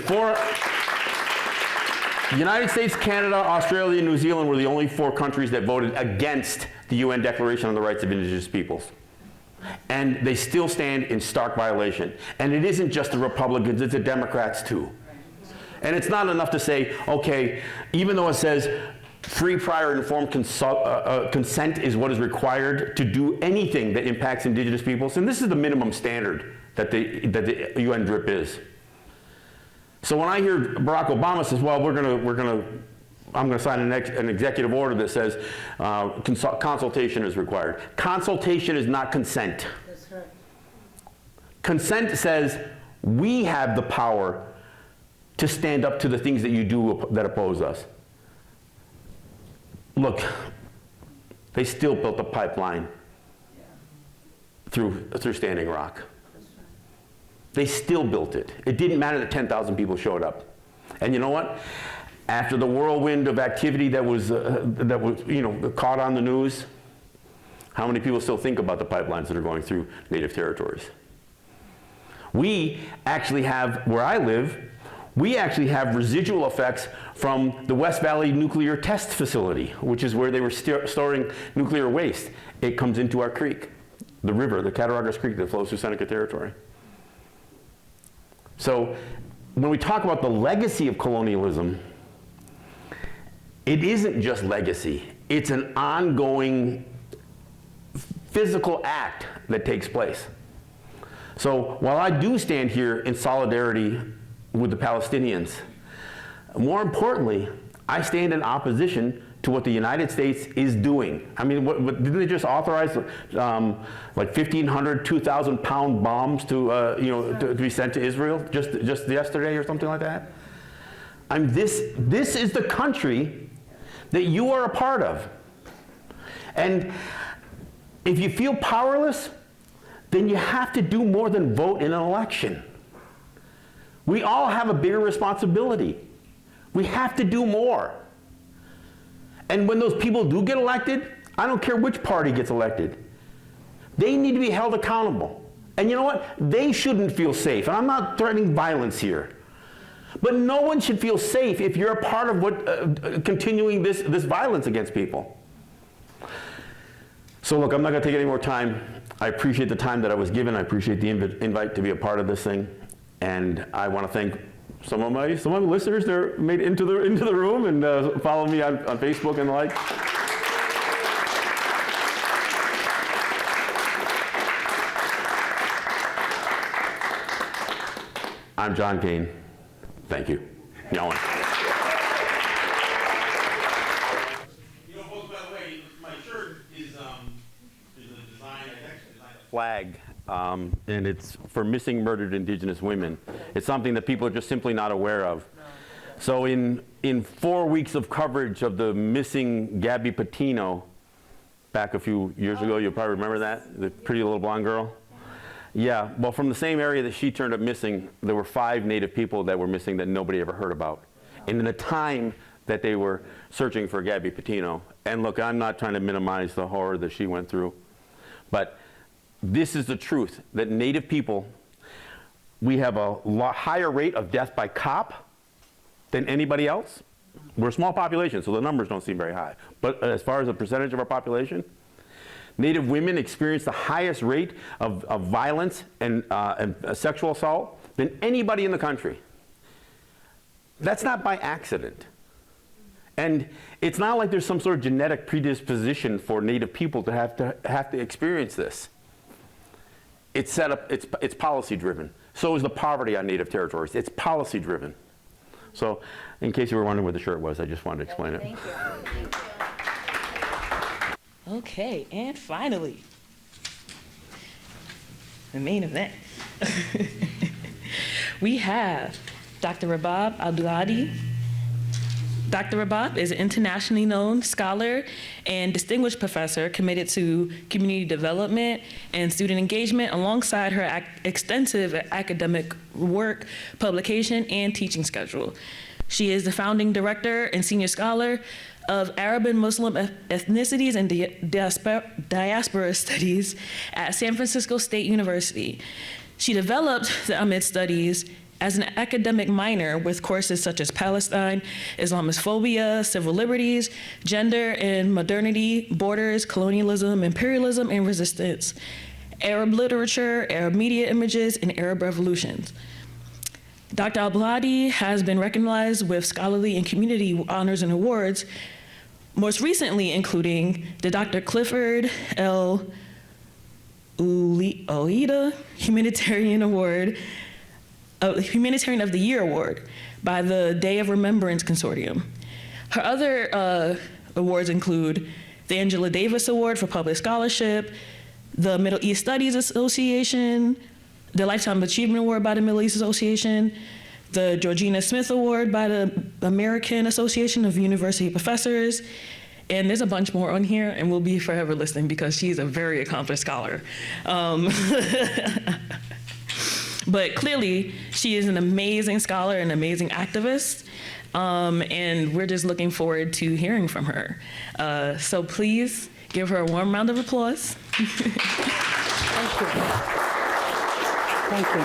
the United States, Canada, Australia, and New Zealand were the only 4 countries that voted against the UN Declaration on the Rights of Indigenous Peoples. And they still stand in stark violation. And it isn't just the Republicans, it's the Democrats too. And it's not enough to say, okay, even though it says free, prior, and informed consent is what is required to do anything that impacts indigenous peoples, and this is the minimum standard that the UN DRIP is. So when I hear Barack Obama says, well, I'm gonna sign an executive order that says consultation is required. Consultation is not consent. That's right. Consent says we have the power to stand up to the things that you do that oppose us. Look, they still built a pipeline through Standing Rock. They still built it. It didn't matter that 10,000 people showed up. And you know what? After the whirlwind of activity that was caught on the news, how many people still think about the pipelines that are going through native territories? We actually have, where I live, we actually have residual effects from the West Valley Nuclear Test Facility, which is where they were storing nuclear waste. It comes into our creek, the river, the Cattaraugus Creek that flows through Seneca territory. So when we talk about the legacy of colonialism, it isn't just legacy. It's an ongoing physical act that takes place. So while I do stand here in solidarity with the Palestinians, more importantly, I stand in opposition to what the United States is doing. I mean, didn't they just authorize like 1,500, 2,000 pound bombs to be sent to Israel just yesterday or something like that? I mean, this is the country that you are a part of. And if you feel powerless, then you have to do more than vote in an election. We all have a bigger responsibility. We have to do more. And when those people do get elected, I don't care which party gets elected, they need to be held accountable. And you know what? They shouldn't feel safe. And I'm not threatening violence here. But no one should feel safe if you're a part of continuing this violence against people. So look, I'm not going to take any more time. I appreciate the time that I was given. I appreciate the invite to be a part of this thing. And I want to thank some of my listeners that made it into the room and follow me on Facebook and the like. I'm John Kane. Thank you. Yellen. You know, folks, by the way, my shirt is a design, I actually designed a Flag, and it's for missing murdered Indigenous women. It's something that people are just simply not aware of. So in 4 weeks of coverage of the missing Gabby Patino, back a few years ago, you'll probably remember that, the pretty little blonde girl. Yeah, well, from the same area that she turned up missing, there were 5 Native people that were missing that nobody ever heard about. And in the time that they were searching for Gabby Patino, and look, I'm not trying to minimize the horror that she went through, but this is the truth, that Native people, we have a higher rate of death by cop than anybody else. We're a small population, so the numbers don't seem very high. But as far as the percentage of our population, Native women experience the highest rate of violence and sexual assault than anybody in the country. That's not by accident. And it's not like there's some sort of genetic predisposition for Native people to have to experience this. It's set up, it's policy driven. So is the poverty on Native territories. It's policy driven. So in case you were wondering what the shirt was, I just wanted to explain it. Thank you. Okay, and finally, the main event. We have Dr. Rabab Abdulhadi. Dr. Rabab is an internationally known scholar and distinguished professor committed to community development and student engagement alongside her extensive academic work, publication, and teaching schedule. She is the founding director and senior scholar of Arab and Muslim Ethnicities and Diaspora Studies at San Francisco State University. She developed the Amid Studies as an academic minor with courses such as Palestine, Islamophobia, civil liberties, gender and modernity, borders, colonialism, imperialism, and resistance, Arab literature, Arab media images, and Arab revolutions. Dr. Abdulhadi has been recognized with scholarly and community honors and awards, most recently including the Dr. Clifford L. Oida Humanitarian of the Year Award by the Day of Remembrance Consortium. Her other awards include the Angela Davis Award for Public Scholarship, the Middle East Studies Association, the Lifetime Achievement Award by the Middle East Association, the Georgina Smith Award by the American Association of University Professors, and there's a bunch more on here, and we'll be forever listing because she's a very accomplished scholar. But clearly, she is an amazing scholar and amazing activist, and we're just looking forward to hearing from her. So please give her a warm round of applause. Thank you. Thank you.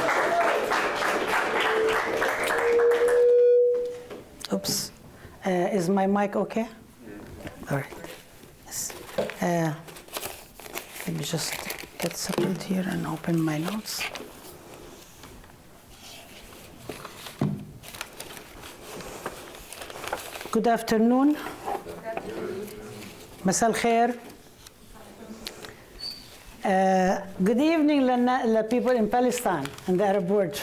Oops. Is my mic okay? All right. Yes. Let me just get settled here and open my notes. Good afternoon. مساء الخير. Good evening, the people in Palestine and the Arab world.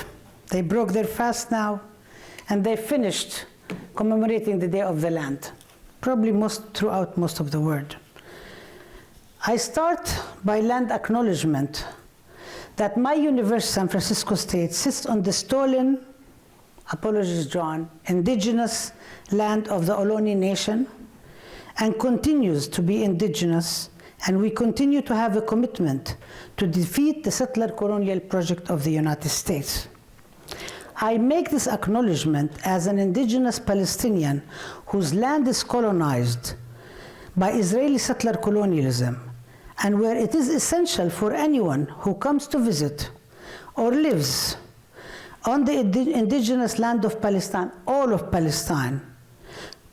They broke their fast now, and they finished commemorating the Day of the Land, probably throughout most of the world. I start by land acknowledgement that my university, San Francisco State, sits on the stolen, apologies John, indigenous land of the Ohlone Nation, and continues to be indigenous, and we continue to have a commitment to defeat the settler colonial project of the United States. I make this acknowledgement as an indigenous Palestinian whose land is colonized by Israeli settler colonialism, and where it is essential for anyone who comes to visit or lives on the indigenous land of Palestine, all of Palestine,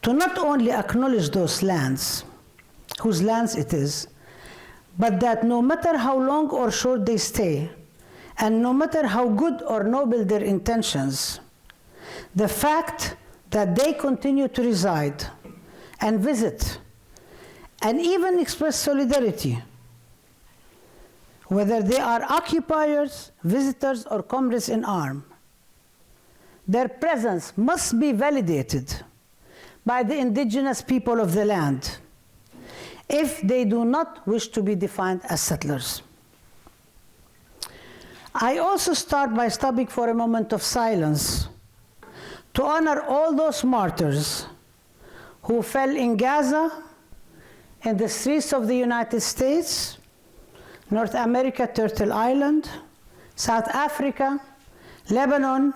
to not only acknowledge those lands, whose lands it is, but that no matter how long or short they stay, and no matter how good or noble their intentions, the fact that they continue to reside and visit and even express solidarity, whether they are occupiers, visitors, or comrades in arms, their presence must be validated by the indigenous people of the land if they do not wish to be defined as settlers. I also start by stopping for a moment of silence to honor all those martyrs who fell in Gaza, in the streets of the United States, North America, Turtle Island, South Africa, Lebanon,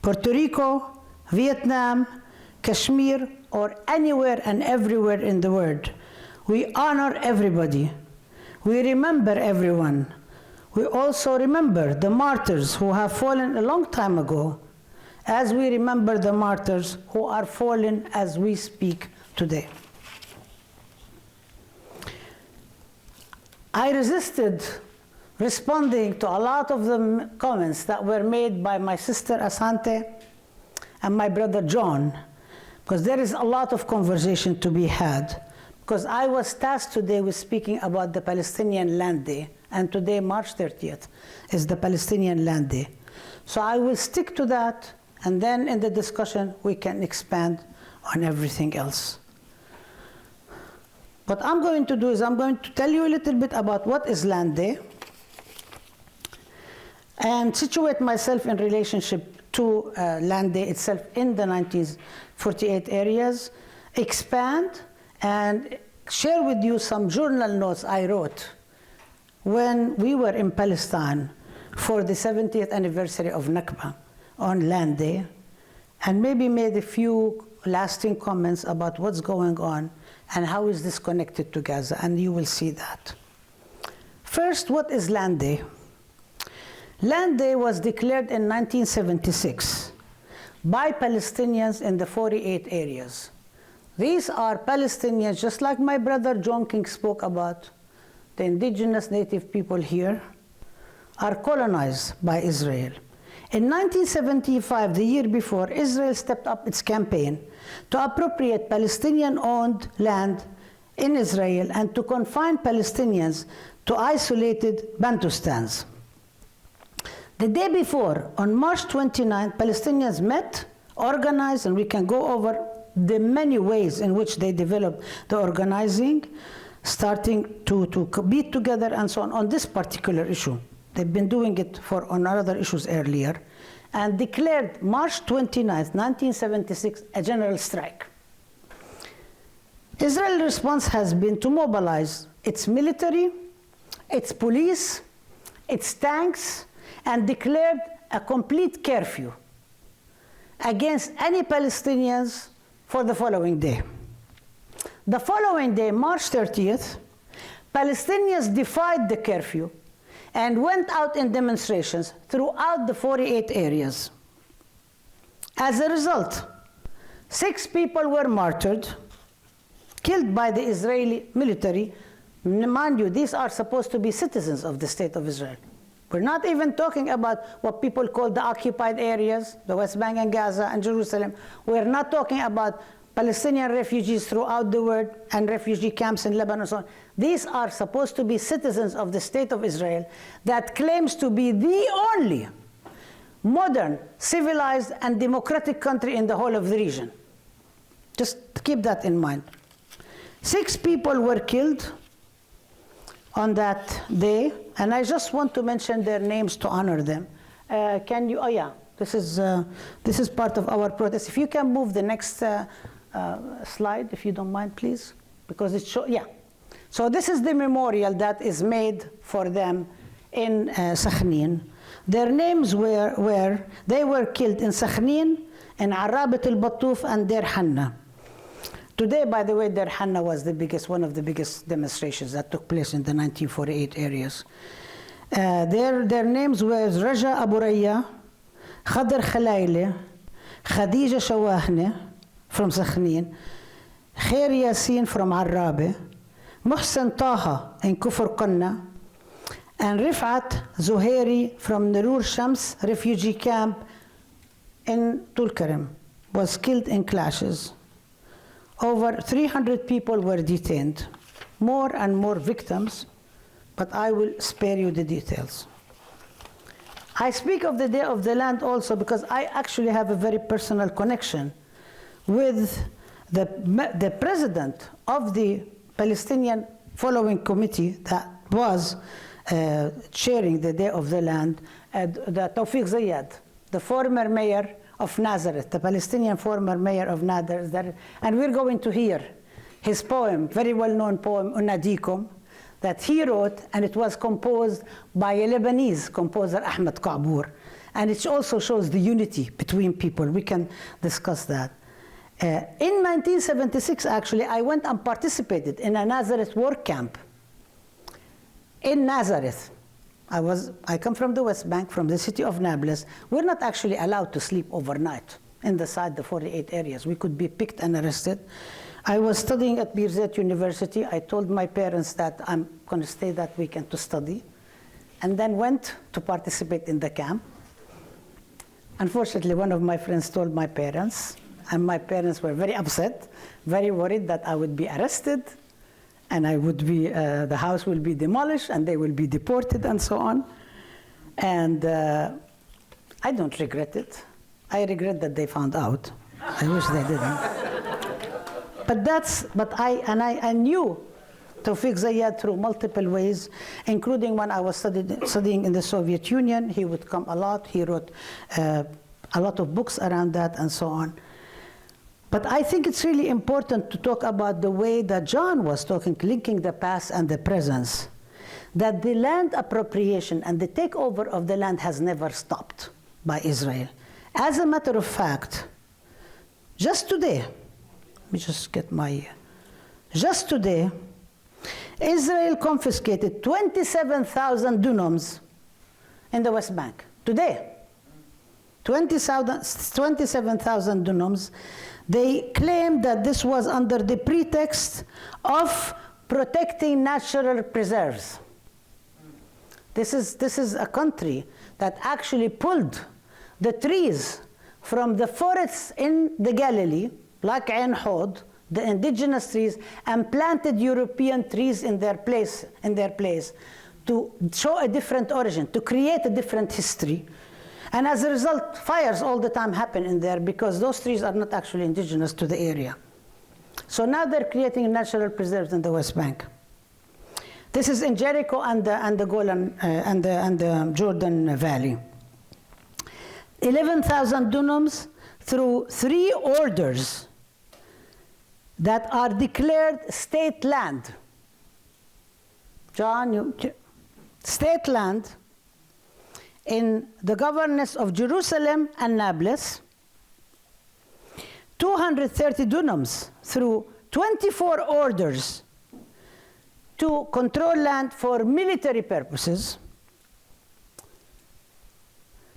Puerto Rico, Vietnam, Kashmir, or anywhere and everywhere in the world. We honor everybody. We remember everyone. We also remember the martyrs who have fallen a long time ago, as we remember the martyrs who are fallen as we speak today. I resisted responding to a lot of the comments that were made by my sister Asante and my brother John, because there is a lot of conversation to be had. Because I was tasked today with speaking about the Palestinian Land Day, and today, March 30th, is the Palestinian Land Day. So I will stick to that, and then in the discussion, we can expand on everything else. What I'm going to do is I'm going to tell you a little bit about what is Land Day, and situate myself in relationship to Land Day itself in the 1948 areas, expand, and share with you some journal notes I wrote when we were in Palestine for the 70th anniversary of Nakba on Land Day, and maybe made a few lasting comments about what's going on and how is this connected to Gaza, and you will see that. First, what is Land Day? Land Day was declared in 1976 by Palestinians in the 48 areas. These are Palestinians, just like my brother John King spoke about, the indigenous native people here, are colonized by Israel. In 1975, the year before, Israel stepped up its campaign to appropriate Palestinian-owned land in Israel and to confine Palestinians to isolated Bantustans. The day before, on March 29, Palestinians met, organized, and we can go over the many ways in which they developed the organizing, starting to be together and so on this particular issue. They've been doing it on other issues earlier, and declared March 29, 1976, a general strike. Israel's response has been to mobilize its military, its police, its tanks, and declared a complete curfew against any Palestinians for the following day. The following day, March 30th, Palestinians defied the curfew and went out in demonstrations throughout the 48 areas. As a result, 6 people were martyred, killed by the Israeli military. Mind you, these are supposed to be citizens of the state of Israel. We're not even talking about what people call the occupied areas, the West Bank and Gaza and Jerusalem. We're not talking about Palestinian refugees throughout the world and refugee camps in Lebanon and so on. These are supposed to be citizens of the state of Israel that claims to be the only modern, civilized, and democratic country in the whole of the region. Just keep that in mind. 6 people were killed on that day, and I just want to mention their names to honor them. Can you, oh yeah, this is part of our protest. If you can move the next slide, if you don't mind, please, because it shows, yeah. So this is the memorial that is made for them in Sakhnin. Their names they were killed in Sakhnin, in Arabat al-Battuf, and Deir Hanna. Today, by the way, Deir Hanna was one of the biggest demonstrations that took place in the 1948 areas. Their names were Raja Abu Raya, Khadr Khalaile, Khadija Shawahne from Sakhnin, Khair Yassin from Arabe, Muhsin Taha in Kufr Qanna, and Rifat Zuhairi from Nurur Shams refugee camp in Tulkarem, was killed in clashes. Over 300 people were detained, more and more victims, but I will spare you the details. I speak of the Day of the Land also because I actually have a very personal connection with the president of the Palestinian Following Committee that was chairing the Day of the Land, the Tawfiq Zayed, the former mayor of Nazareth, the Palestinian former mayor of Nazareth. And we're going to hear his poem, very well-known poem, Unadikum, that he wrote, and it was composed by a Lebanese composer, Ahmed Qabour. And it also shows the unity between people. We can discuss that. In 1976, actually, I went and participated in a Nazareth work camp in Nazareth. I come from the West Bank, from the city of Nablus. We're not actually allowed to sleep overnight inside the 48 areas. We could be picked and arrested. I was studying at Birzeit University. I told my parents that I'm going to stay that weekend to study, and then went to participate in the camp. Unfortunately, one of my friends told my parents, and my parents were very upset, very worried that I would be arrested, and I would be, the house will be demolished, and they will be deported, and so on. And I don't regret it. I regret that they found out. I wish they didn't. But I knew Tawfiq Zayed through multiple ways, including when I was studying in the Soviet Union. He would come a lot. He wrote a lot of books around that and so on. But I think it's really important to talk about the way that John was talking, linking the past and the present, that the land appropriation and the takeover of the land has never stopped by Israel. As a matter of fact, just today, let me just get my, just today, Israel confiscated 27,000 dunams in the West Bank. Today, 27,000 dunams. They claimed that this was under the pretext of protecting natural preserves. This is a country that actually pulled the trees from the forests in the Galilee, like Ain Hod, the indigenous trees, and planted European trees in their place to show a different origin, to create a different history. And as a result, fires all the time happen in there because those trees are not actually indigenous to the area. So now they're creating natural preserves in the West Bank. This is in Jericho and the Golan and the Jordan Valley. 11,000 dunams through 3 orders that are declared state land. State land in the governance of Jerusalem and Nablus, 230 dunams through 24 orders to control land for military purposes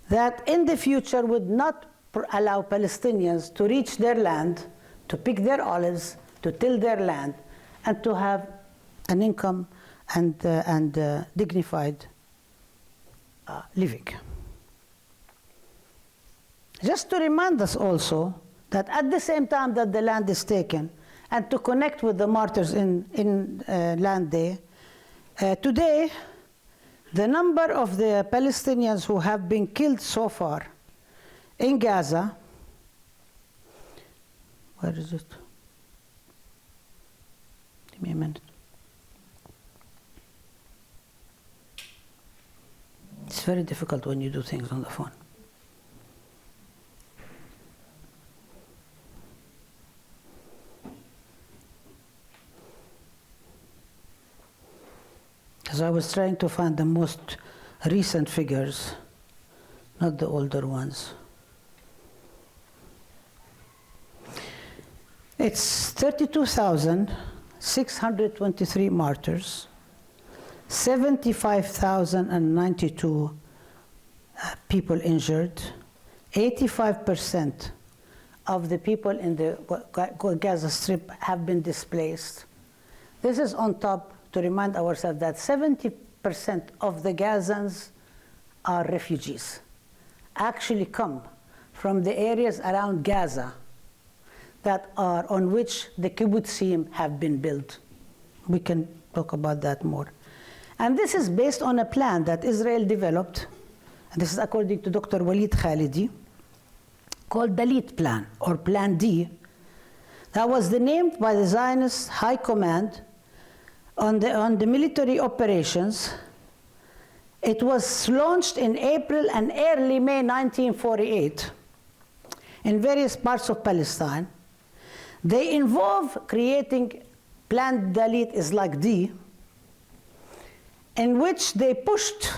that in the future would not allow Palestinians to reach their land, to pick their olives, to till their land, and to have an income and dignified living. Just to remind us also that at the same time that the land is taken, and to connect with the martyrs in Land Day, today the number of the Palestinians who have been killed so far in Gaza, where is it? Give me a minute. It's very difficult when you do things on the phone. Because I was trying to find the most recent figures, not the older ones. It's 32,623 martyrs, 75,092 people injured, 85% of the people in the Gaza Strip have been displaced. This is on top to remind ourselves that 70% of the Gazans are refugees, actually come from the areas around Gaza that are on which the kibbutzim have been built. We can talk about that more. And this is based on a plan that Israel developed and this is according to Dr. Walid Khalidi, called Dalit Plan, or Plan D. That was named by the Zionist High Command on the military operations. It was launched in April and early May 1948 in various parts of Palestine. They involve creating Plan Dalit is like D, in which they pushed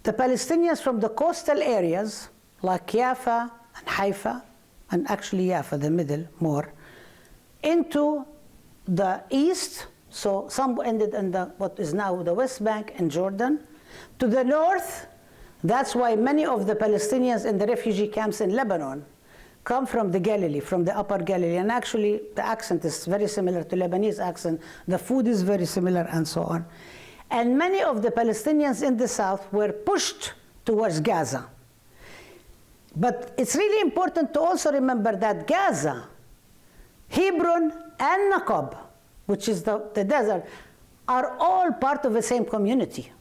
the Palestinians from the coastal areas like Jaffa and Haifa, and actually Jaffa, the middle more, into the east. So some ended in what is now the West Bank and Jordan. To the north, that's why many of the Palestinians in the refugee camps in Lebanon come from the Galilee, from the upper Galilee. And actually, the accent is very similar to Lebanese accent. The food is very similar, and so on. And many of the Palestinians in the south were pushed towards Gaza. But it's really important to also remember that Gaza, Hebron, and Naqab, which is the desert, are all part of the same community.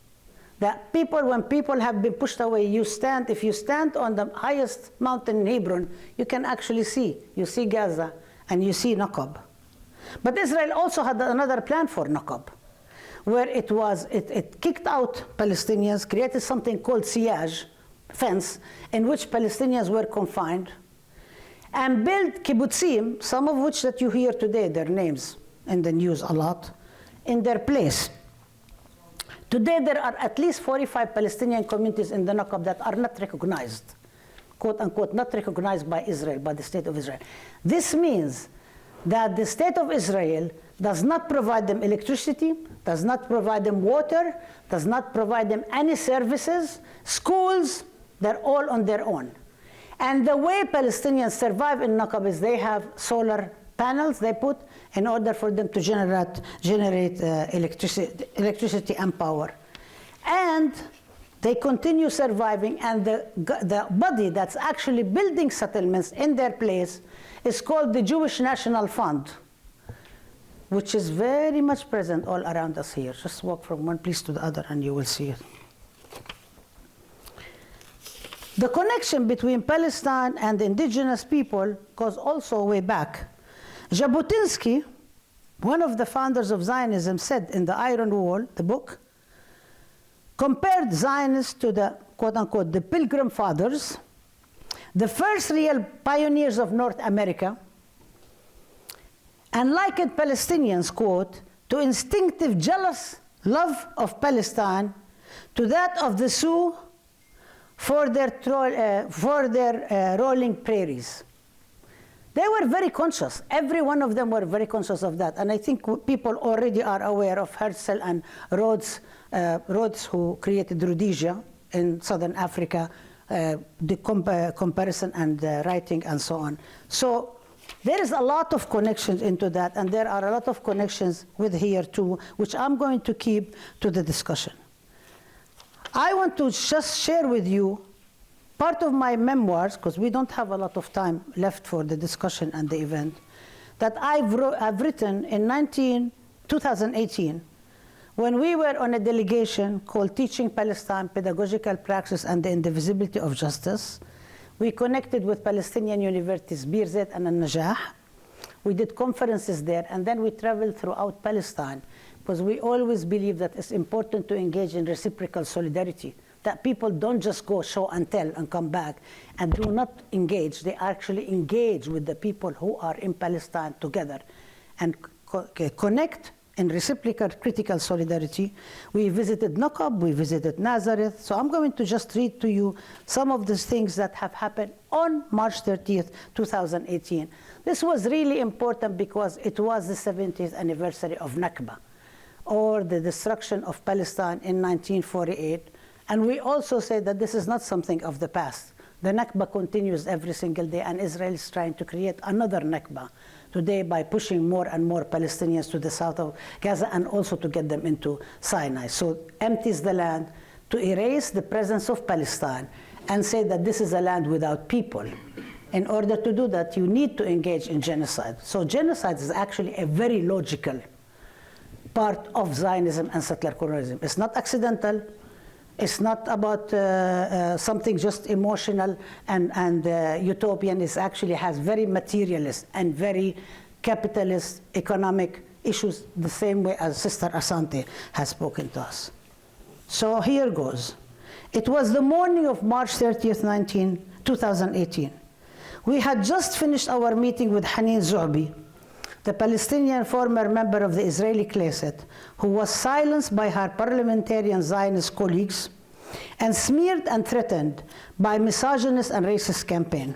That people, when people have been pushed away, if you stand on the highest mountain in Hebron, you can actually see. You see Gaza and you see Naqab. But Israel also had another plan for Naqab, where it kicked out Palestinians, created something called siyaj, fence, in which Palestinians were confined, and built kibbutzim, some of which that you hear today, their names in the news a lot, in their place. Today there are at least 45 Palestinian communities in the Naqab that are not recognized, quote unquote, not recognized by Israel, by the state of Israel. This means that the state of Israel does not provide them electricity, does not provide them water, does not provide them any services, schools, they're all on their own. And the way Palestinians survive in Naqab is they have solar panels they put in order for them to generate electricity and power. And they continue surviving, and the body that's actually building settlements in their place is called the Jewish National Fund, which is very much present all around us here. Just walk from one place to the other and you will see it. The connection between Palestine and the indigenous people goes also way back. Jabotinsky, one of the founders of Zionism, said in The Iron Wall, the book, compared Zionists to the, quote-unquote, the Pilgrim Fathers, the first real pioneers of North America, and likened Palestinians, quote, to instinctive jealous love of Palestine, to that of the Sioux for their rolling prairies. They were very conscious. Every one of them were very conscious of that. And I think people already are aware of Herzl and Rhodes, who created Rhodesia in southern Africa, the comparison and writing and so on. So there is a lot of connections into that, and there are a lot of connections with here too, which I'm going to keep to the discussion. I want to just share with you part of my memoirs, because we don't have a lot of time left for the discussion and the event, that I've written in 2018, when we were on a delegation called Teaching Palestine, Pedagogical Praxis and the Indivisibility of Justice. We connected with Palestinian universities, Birzeit and Al-Najah. We did conferences there, and then we traveled throughout Palestine, because we always believe that it's important to engage in reciprocal solidarity, that people don't just go show and tell and come back and do not engage. They actually engage with the people who are in Palestine together and connect in reciprocal critical solidarity. We visited Naqab, we visited Nazareth. So I'm going to just read to you some of the things that have happened on March 30th, 2018. This was really important because it was the 70th anniversary of Nakba, or the destruction of Palestine in 1948. And we also say that this is not something of the past. The Nakba continues every single day, and Israel is trying to create another Nakba today by pushing more and more Palestinians to the south of Gaza and also to get them into Sinai. So empties the land to erase the presence of Palestine and say that this is a land without people. In order to do that, you need to engage in genocide. So genocide is actually a very logical part of Zionism and settler colonialism. It's not accidental. It's not about something just emotional and utopian. It actually has very materialist and very capitalist economic issues, the same way as Sister Asante has spoken to us. So here goes. It was the morning of March 30th, 2018. We had just finished our meeting with Haneen Zu'bi, the Palestinian former member of the Israeli Knesset, who was silenced by her parliamentarian Zionist colleagues and smeared and threatened by misogynist and racist campaign.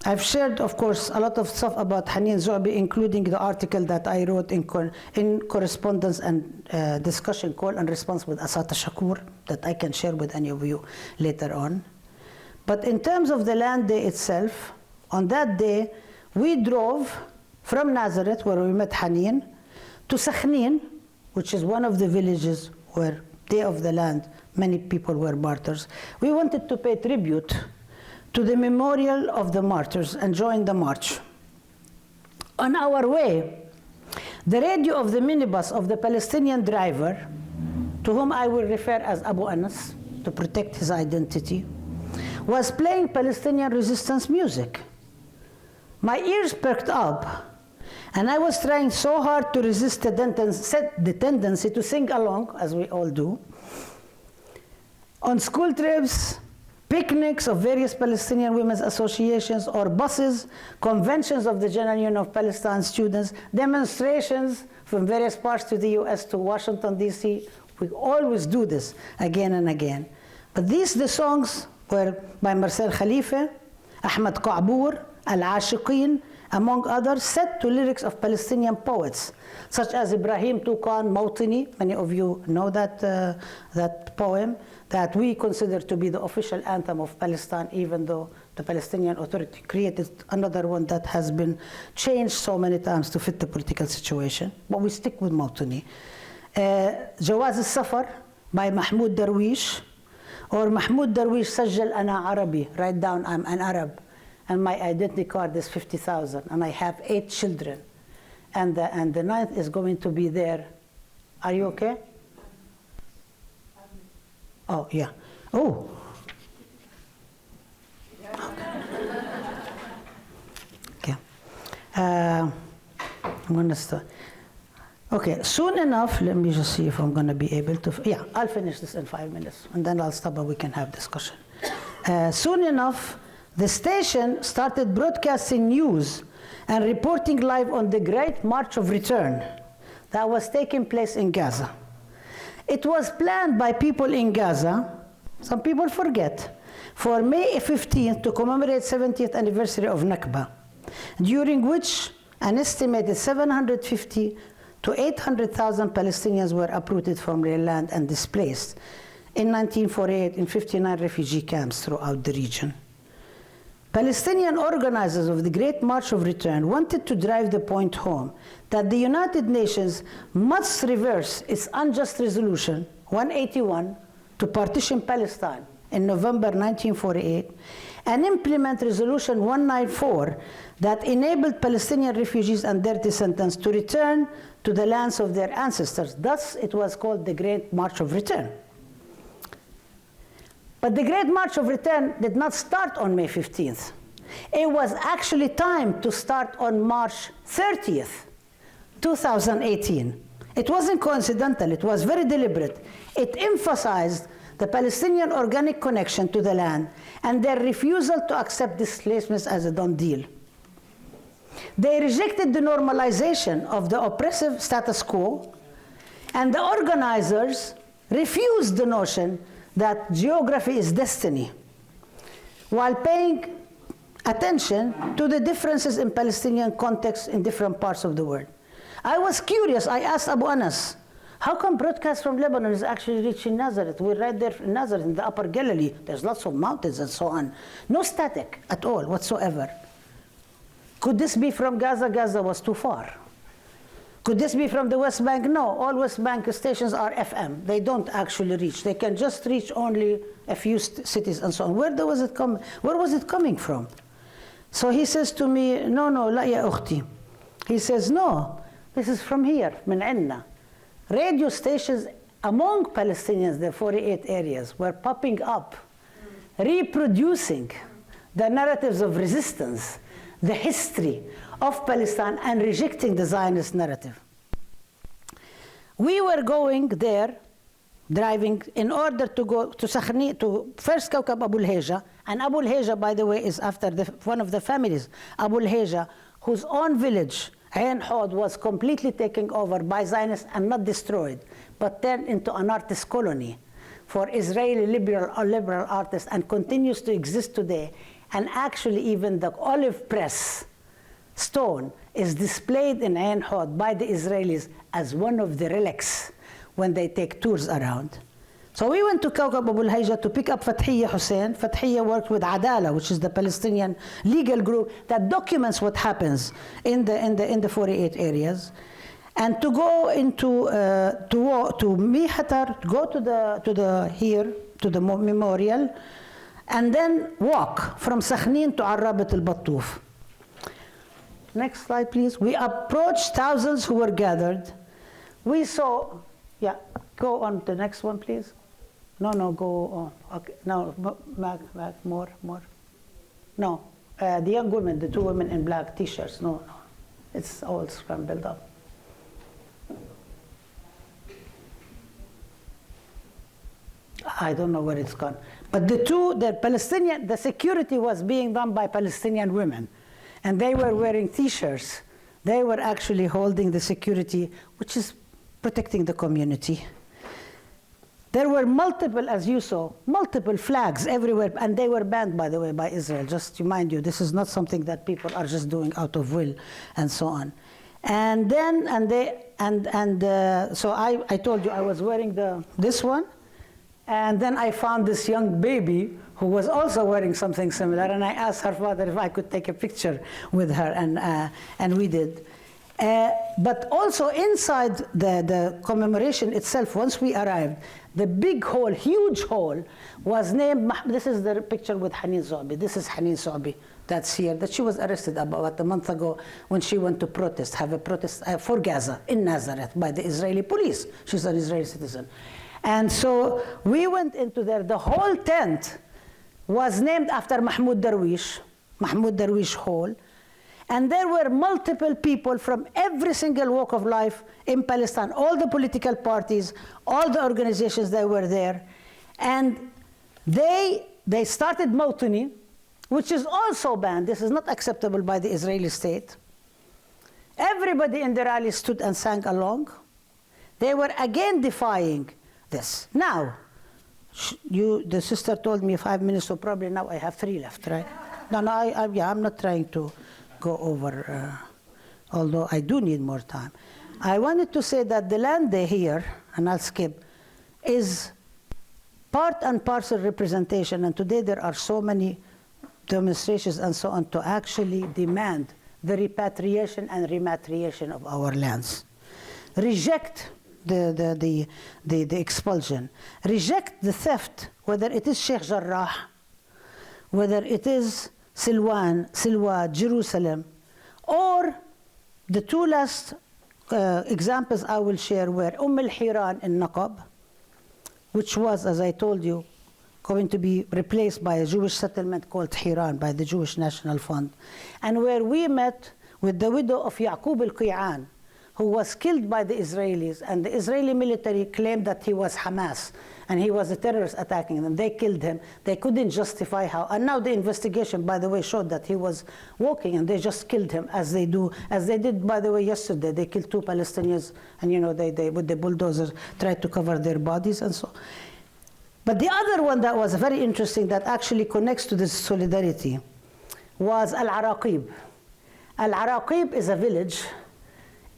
I've shared, of course, a lot of stuff about Haneen Zu'bi, including the article that I wrote in correspondence and discussion call and response with Asata Shakur that I can share with any of you later on. But in terms of the land day itself, on that day, we drove from Nazareth, where we met Haneen, to Sakhnin, which is one of the villages where Day of the Land, many people were martyrs. We wanted to pay tribute to the memorial of the martyrs and join the march. On our way, the radio of the minibus of the Palestinian driver, to whom I will refer as Abu Anas to protect his identity, was playing Palestinian resistance music. My ears perked up, and I was trying so hard to resist the tendency to sing along, as we all do. On school trips, picnics of various Palestinian women's associations, or buses, conventions of the General Union of Palestine students, demonstrations from various parts of the US to Washington, DC. We always do this again and again. But the songs were by Marcel Khalifa, Ahmed Qa'bour, Al-Ashiqeen, among others, set to lyrics of Palestinian poets, such as Ibrahim Toukan Mawtini. Many of you know that poem, that we consider to be the official anthem of Palestine, even though the Palestinian Authority created another one that has been changed so many times to fit the political situation. But we stick with Mawtini. Jawaz al-Safar by Mahmoud Darwish, or Mahmoud Darwish Sajjal Ana Arabi, write down I'm an Arab, and my identity card is 50,000, and I have 8 children, and the 9th is going to be there. Are you okay? Oh, yeah. Oh. Okay. I'm going to start. Okay, soon enough, let me just see if I'm going to be able to. Yeah, I'll finish this in 5 minutes, and then I'll stop and we can have discussion. Soon enough, the station started broadcasting news and reporting live on the Great March of Return that was taking place in Gaza. It was planned by people in Gaza, some people forget, for May 15th to commemorate 70th anniversary of Nakba, during which an estimated 750 to 800,000 Palestinians were uprooted from their land and displaced in 1948 in 59 refugee camps throughout the region. Palestinian organizers of the Great March of Return wanted to drive the point home that the United Nations must reverse its unjust resolution 181 to partition Palestine in November 1948 and implement resolution 194 that enabled Palestinian refugees and their descendants to return to the lands of their ancestors. Thus, it was called the Great March of Return. But the Great March of Return did not start on May 15th. It was actually timed to start on March 30th, 2018. It wasn't coincidental, it was very deliberate. It emphasized the Palestinian organic connection to the land and their refusal to accept displacement as a done deal. They rejected the normalization of the oppressive status quo, and the organizers refused the notion that geography is destiny, while paying attention to the differences in Palestinian context in different parts of the world. I was curious, I asked Abu Anas, how come broadcast from Lebanon is actually reaching Nazareth? We're right there in Nazareth, in the Upper Galilee. There's lots of mountains and so on. No static at all, whatsoever. Could this be from Gaza? Gaza was too far. Could this be from the West Bank? No, all West Bank stations are FM. They don't actually reach. They can just reach only a few cities and so on. Where was it coming from? So he says to me, no, la ya ukhti. He says, no, this is from here, min inna. Radio stations among Palestinians, the 48 areas were popping up, reproducing the narratives of resistance, the history of Palestine, and rejecting the Zionist narrative. We were going there, driving, in order to go to Sakhni, to first Kawkab Abu al-Heja, and Abu al-Heja, by the way, is after one of the families, Abu al-Heja, whose own village, Ain Hod, was completely taken over by Zionists and not destroyed, but turned into an artist colony for Israeli liberal artists, and continues to exist today. And actually, even the olive press stone is displayed in Ain Hod by the Israelis as one of the relics when they take tours around. So we went to Kawkab Abu al-Heja to pick up Fathiya Hussein. Fathiya worked with Adala, which is the Palestinian legal group that documents what happens in the 48 areas, and to go into to Mihatar, go to the memorial, and then walk from Sakhnin to Arabat al-Battuf. Next slide, please. We approached thousands who were gathered. We saw, yeah, go on to the next one, please. No, go on. Okay, no, more. No, the young women, the two women in black t-shirts. No, it's all scrambled up. I don't know where it's gone. But the security was being done by Palestinian women. And they were wearing t-shirts. They were actually holding the security, which is protecting the community. There were multiple, as you saw, multiple flags everywhere, and they were banned, by the way, by Israel. Just to remind you, this is not something that people are just doing out of will, and so on. And then, so I told you I was wearing this one, and then I found this young baby who was also wearing something similar, and I asked her father if I could take a picture with her, and we did. But also inside the commemoration itself, once we arrived, the big hall, huge hall, was named, this is the picture with Haneen Zobi. This is Haneen Zobi, that's here, that she was arrested about a month ago when she went to protest, have a protest for Gaza in Nazareth by the Israeli police. She's an Israeli citizen. And so we went into there. The whole tent was named after Mahmoud Darwish Hall. And there were multiple people from every single walk of life in Palestine, all the political parties, all the organizations that were there. And they started Mawtani, which is also banned. This is not acceptable by the Israeli state. Everybody in the rally stood and sang along. They were again defying this. Now, the sister told me 5 minutes, so probably now I have 3 left, right? No, I'm not trying to go over, although I do need more time. I wanted to say that the land day here, and I'll skip, is part and parcel representation, and today there are so many demonstrations and so on to actually demand the repatriation and rematriation of our lands. Reject the expulsion. Reject the theft, whether it is Sheikh Jarrah, whether it is Silwa, Jerusalem, or the 2 last examples I will share were al-Hiran in Naqab, which was, as I told you, going to be replaced by a Jewish settlement called Hiran by the Jewish National Fund, and where we met with the widow of Yaqub al-Qi'an, who was killed by the Israelis, and the Israeli military claimed that he was Hamas, and he was a terrorist attacking them. They killed him. They couldn't justify how. And now the investigation, by the way, showed that he was walking, and they just killed him, as they did, by the way, yesterday. They killed 2 Palestinians, and they with the bulldozers tried to cover their bodies and so. But the other one that was very interesting, that actually connects to this solidarity, was Al-Araqib. Al-Araqib is a village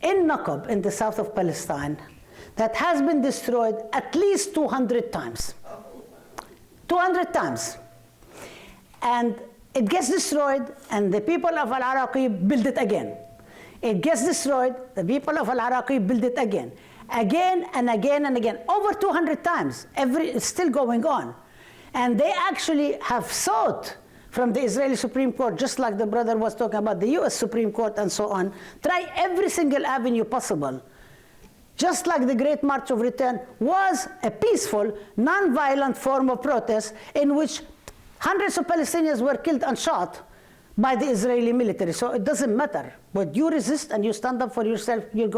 in Naqab, in the south of Palestine, that has been destroyed at least 200 times. 200 times. And it gets destroyed, and the people of Al-Araqib build it again. It gets destroyed, the people of Al-Araqib build it again. Again and again and again. Over 200 times. It's still going on. And they actually have sought from the Israeli Supreme Court, just like the brother was talking about the US Supreme Court and so on, try every single avenue possible just like the Great March of Return was a peaceful, non-violent form of protest in which hundreds of Palestinians were killed and shot by the Israeli military. So it doesn't matter. But you resist and you stand up for yourself, your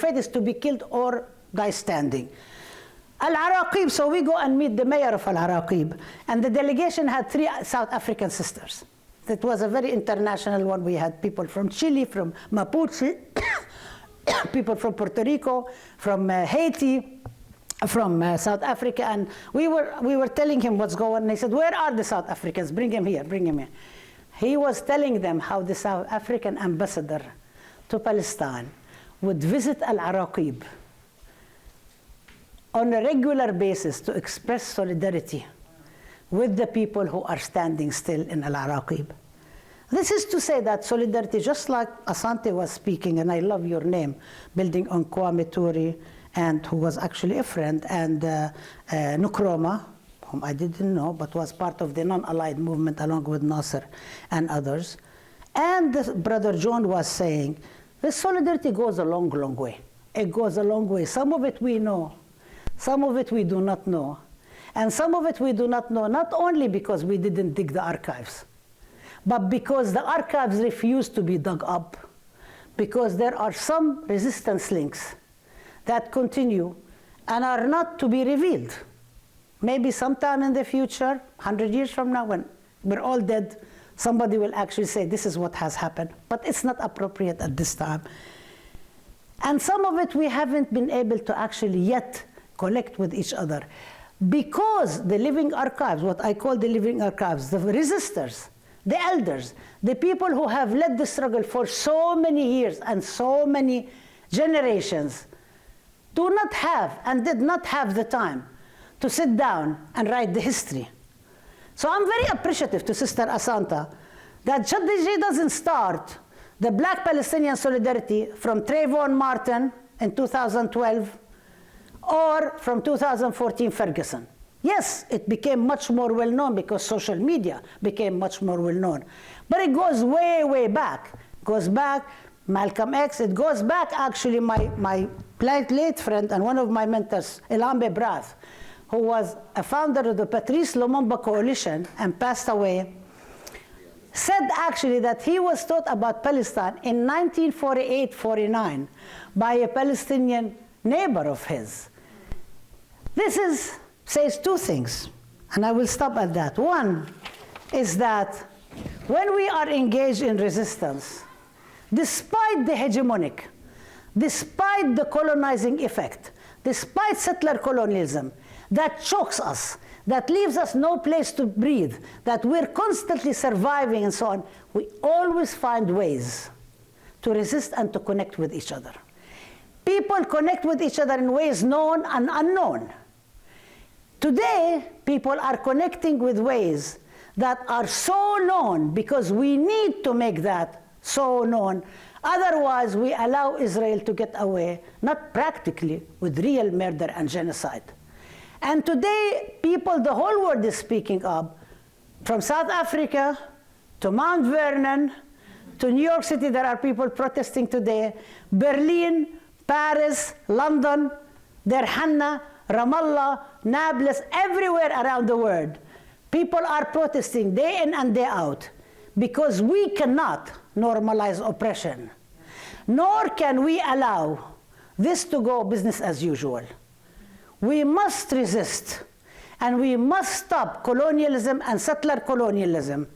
fate is to be killed or die standing. Al-Araqib, so we go and meet the mayor of Al-Araqib. And the delegation had 3 South African sisters. That was a very international one. We had people from Chile, from Mapuche, people from Puerto Rico, from Haiti, from South Africa, and we were telling him what's going on. And he said, "Where are the South Africans? Bring him here, bring him here." He was telling them how the South African ambassador to Palestine would visit Al-Araqib on a regular basis to express solidarity with the people who are standing still in Al-Araqib. This is to say that solidarity, just like Asante was speaking, and I love your name, building on Kwame Ture, and who was actually a friend, and Nkrumah, whom I didn't know, but was part of the non-allied movement along with Nasser and others. And Brother John was saying, this solidarity goes a long, long way. It goes a long way. Some of it we know, some of it we do not know. And some of it we do not know, not only because we didn't dig the archives, but because the archives refuse to be dug up, because there are some resistance links that continue and are not to be revealed. Maybe sometime in the future, 100 years from now, when we're all dead, somebody will actually say, this is what has happened. But it's not appropriate at this time. And some of it we haven't been able to actually yet collect with each other. Because the living archives, what I call the living archives, the resistors, the elders, the people who have led the struggle for so many years and so many generations, do not have and did not have the time to sit down and write the history. So I'm very appreciative to Sister Asanta that she doesn't start the Black Palestinian solidarity from Trayvon Martin in 2012 or from 2014 Ferguson. Yes, it became much more well-known because social media became much more well-known. But it goes way, way back. It goes back Malcolm X. It goes back, actually, my late friend and one of my mentors, Elambe Brath, who was a founder of the Patrice Lumumba Coalition and passed away, said actually that he was taught about Palestine in 1948-49 by a Palestinian neighbor of his. This says 2 things, and I will stop at that. One is that when we are engaged in resistance, despite the hegemonic, despite the colonizing effect, despite settler colonialism, that chokes us, that leaves us no place to breathe, that we're constantly surviving and so on, we always find ways to resist and to connect with each other. People connect with each other in ways known and unknown. Today, people are connecting with ways that are so known because we need to make that so known. Otherwise, we allow Israel to get away, not practically, with real murder and genocide. And today, people, the whole world is speaking up, from South Africa to Mount Vernon to New York City. There are people protesting today. Berlin, Paris, London, Deir Hanna, Ramallah, Nablus, everywhere around the world. People are protesting day in and day out because we cannot normalize oppression, nor can we allow this to go business as usual. We must resist, and we must stop colonialism and settler colonialism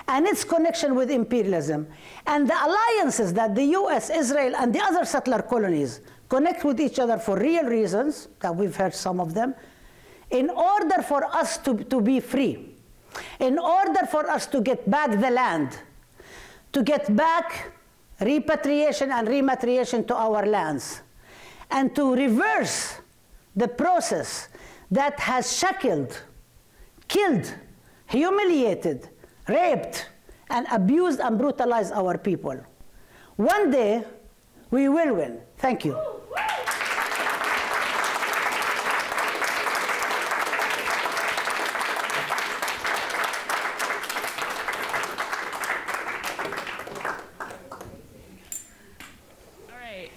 and its connection with imperialism, and the alliances that the US, Israel, and the other settler colonies connect with each other for real reasons, that we've heard some of them, in order for us to be free, in order for us to get back the land, to get back repatriation and rematriation to our lands, and to reverse the process that has shackled, killed, humiliated, raped, and abused and brutalized our people. One day, we will win. Thank you.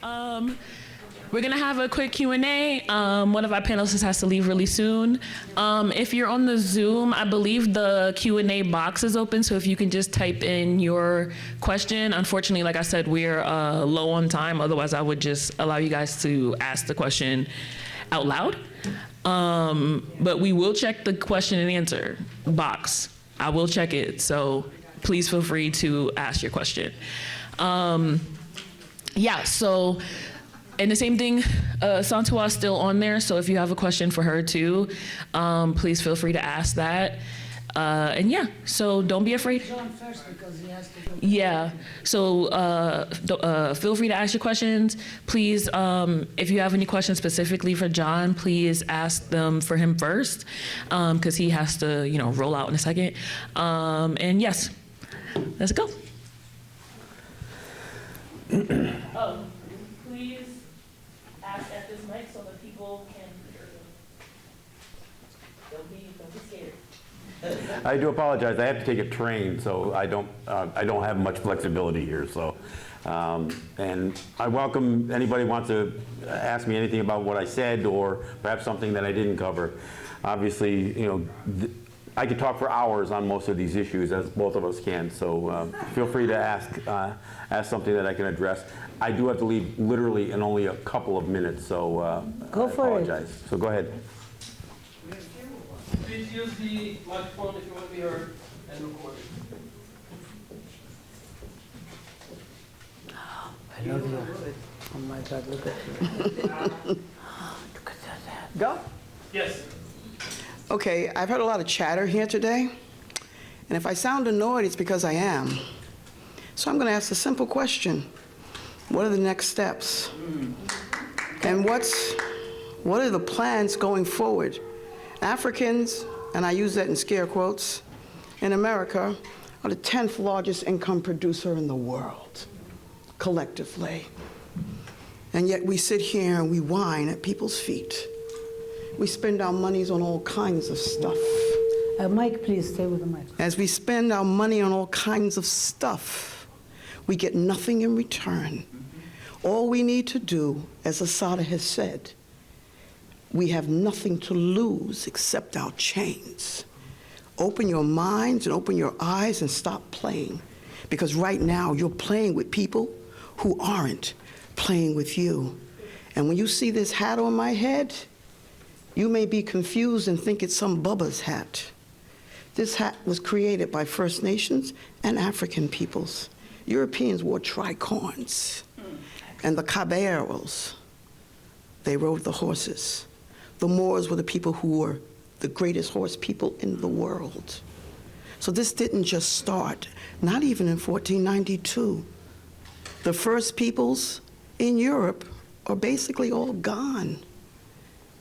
We're gonna have a quick Q&A. One of our panelists has to leave really soon. If you're on the Zoom, I believe the Q&A box is open, so if you can just type in your question. Unfortunately, like I said, we're low on time, otherwise I would just allow you guys to ask the question out loud. But we will check the question and answer box. I will check it, so please feel free to ask your question. Yeah, so, and the same thing, Santua is still on there, so if you have a question for her too, please feel free to ask that. And yeah, so don't be afraid. John first because he has to go. Yeah, so feel free to ask your questions. Please, if you have any questions specifically for John, please ask them for him first, because he has to, you know, roll out in a second. And yes, let's go. Please ask at this mic so that people can hear you. Don't be scared. I do apologize. I have to take a train, so I don't have much flexibility here. So, and I welcome anybody who wants to ask me anything about what I said or perhaps something that I didn't cover. Obviously, you know, I could talk for hours on most of these issues, as both of us can. So feel free to ask something that I can address. I do have to leave literally in only a couple of minutes, so Go for it. I apologize. So go ahead. Please use the microphone if you want to be heard and recorded. I love you. Oh my God, look at you. Look at that. Go. Yes. Okay, I've heard a lot of chatter here today, and if I sound annoyed, it's because I am. So I'm going to ask a simple question. What are the next steps? And what are the plans going forward? Africans, and I use that in scare quotes, in America are the 10th largest income producer in the world, collectively. And yet we sit here and we whine at people's feet. We spend our monies on all kinds of stuff. Mike, please stay with the mic. As we spend our money on all kinds of stuff, we get nothing in return. All we need to do, as Asada has said, we have nothing to lose except our chains. Open your minds and open your eyes and stop playing. Because right now you're playing with people who aren't playing with you. And when you see this hat on my head, you may be confused and think it's some Bubba's hat. This hat was created by First Nations and African peoples. Europeans wore tricorns. And the caballeros, they rode the horses. The Moors were the people who were the greatest horse people in the world. So this didn't just start, not even in 1492. The first peoples in Europe are basically all gone.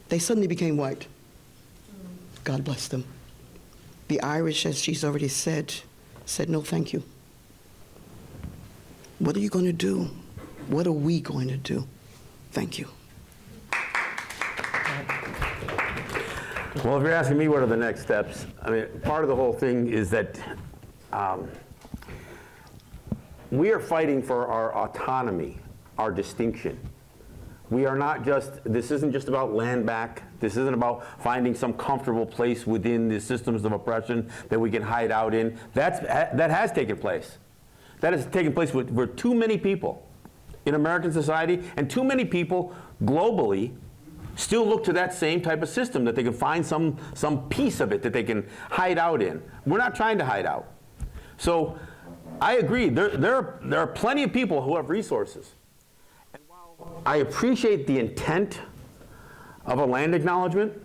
They suddenly became white. God bless them. The Irish, as she's already said no thank you. What are you going to do? What are we going to do? Thank you. Well, if you're asking me what are the next steps, I mean, part of the whole thing is that we are fighting for our autonomy, our distinction. We are not just, this isn't just about land back. This isn't about finding some comfortable place within the systems of oppression that we can hide out in. That has taken place. That has taken place with too many people in American society, and too many people globally still look to that same type of system, that they can find some piece of it that they can hide out in. We're not trying to hide out. So I agree, there are plenty of people who have resources. And while I appreciate the intent of a land acknowledgement,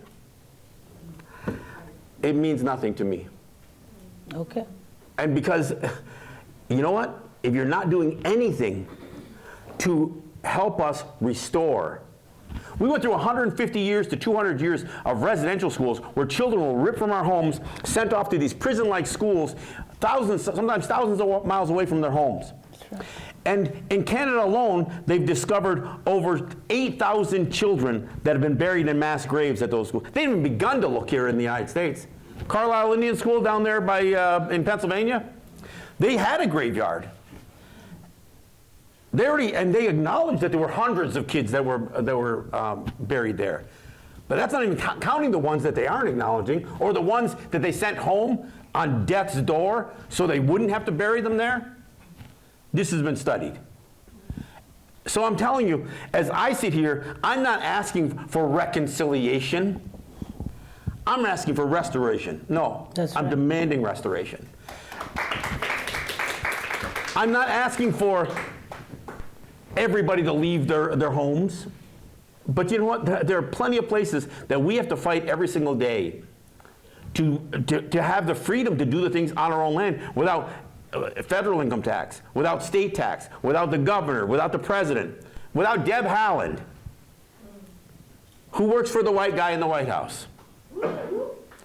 it means nothing to me. Okay. And because, you know what? If you're not doing anything to help us restore. We went through 150 years to 200 years of residential schools where children were ripped from our homes, sent off to these prison-like schools, sometimes thousands of miles away from their homes. Right. And in Canada alone, they've discovered over 8,000 children that have been buried in mass graves at those schools. They haven't even begun to look here in the United States. Carlisle Indian School down there in Pennsylvania, they had a graveyard. They acknowledged that there were hundreds of kids that were buried there. But that's not even counting the ones that they aren't acknowledging, or the ones that they sent home on death's door so they wouldn't have to bury them there. This has been studied. So I'm telling you, as I sit here, I'm not asking for reconciliation. I'm asking for restoration. No, I'm demanding restoration. I'm not asking for everybody to leave their homes. But you know what? There are plenty of places that we have to fight every single day to have the freedom to do the things on our own land without federal income tax, without state tax, without the governor, without the president, without Deb Haaland, who works for the white guy in the White House.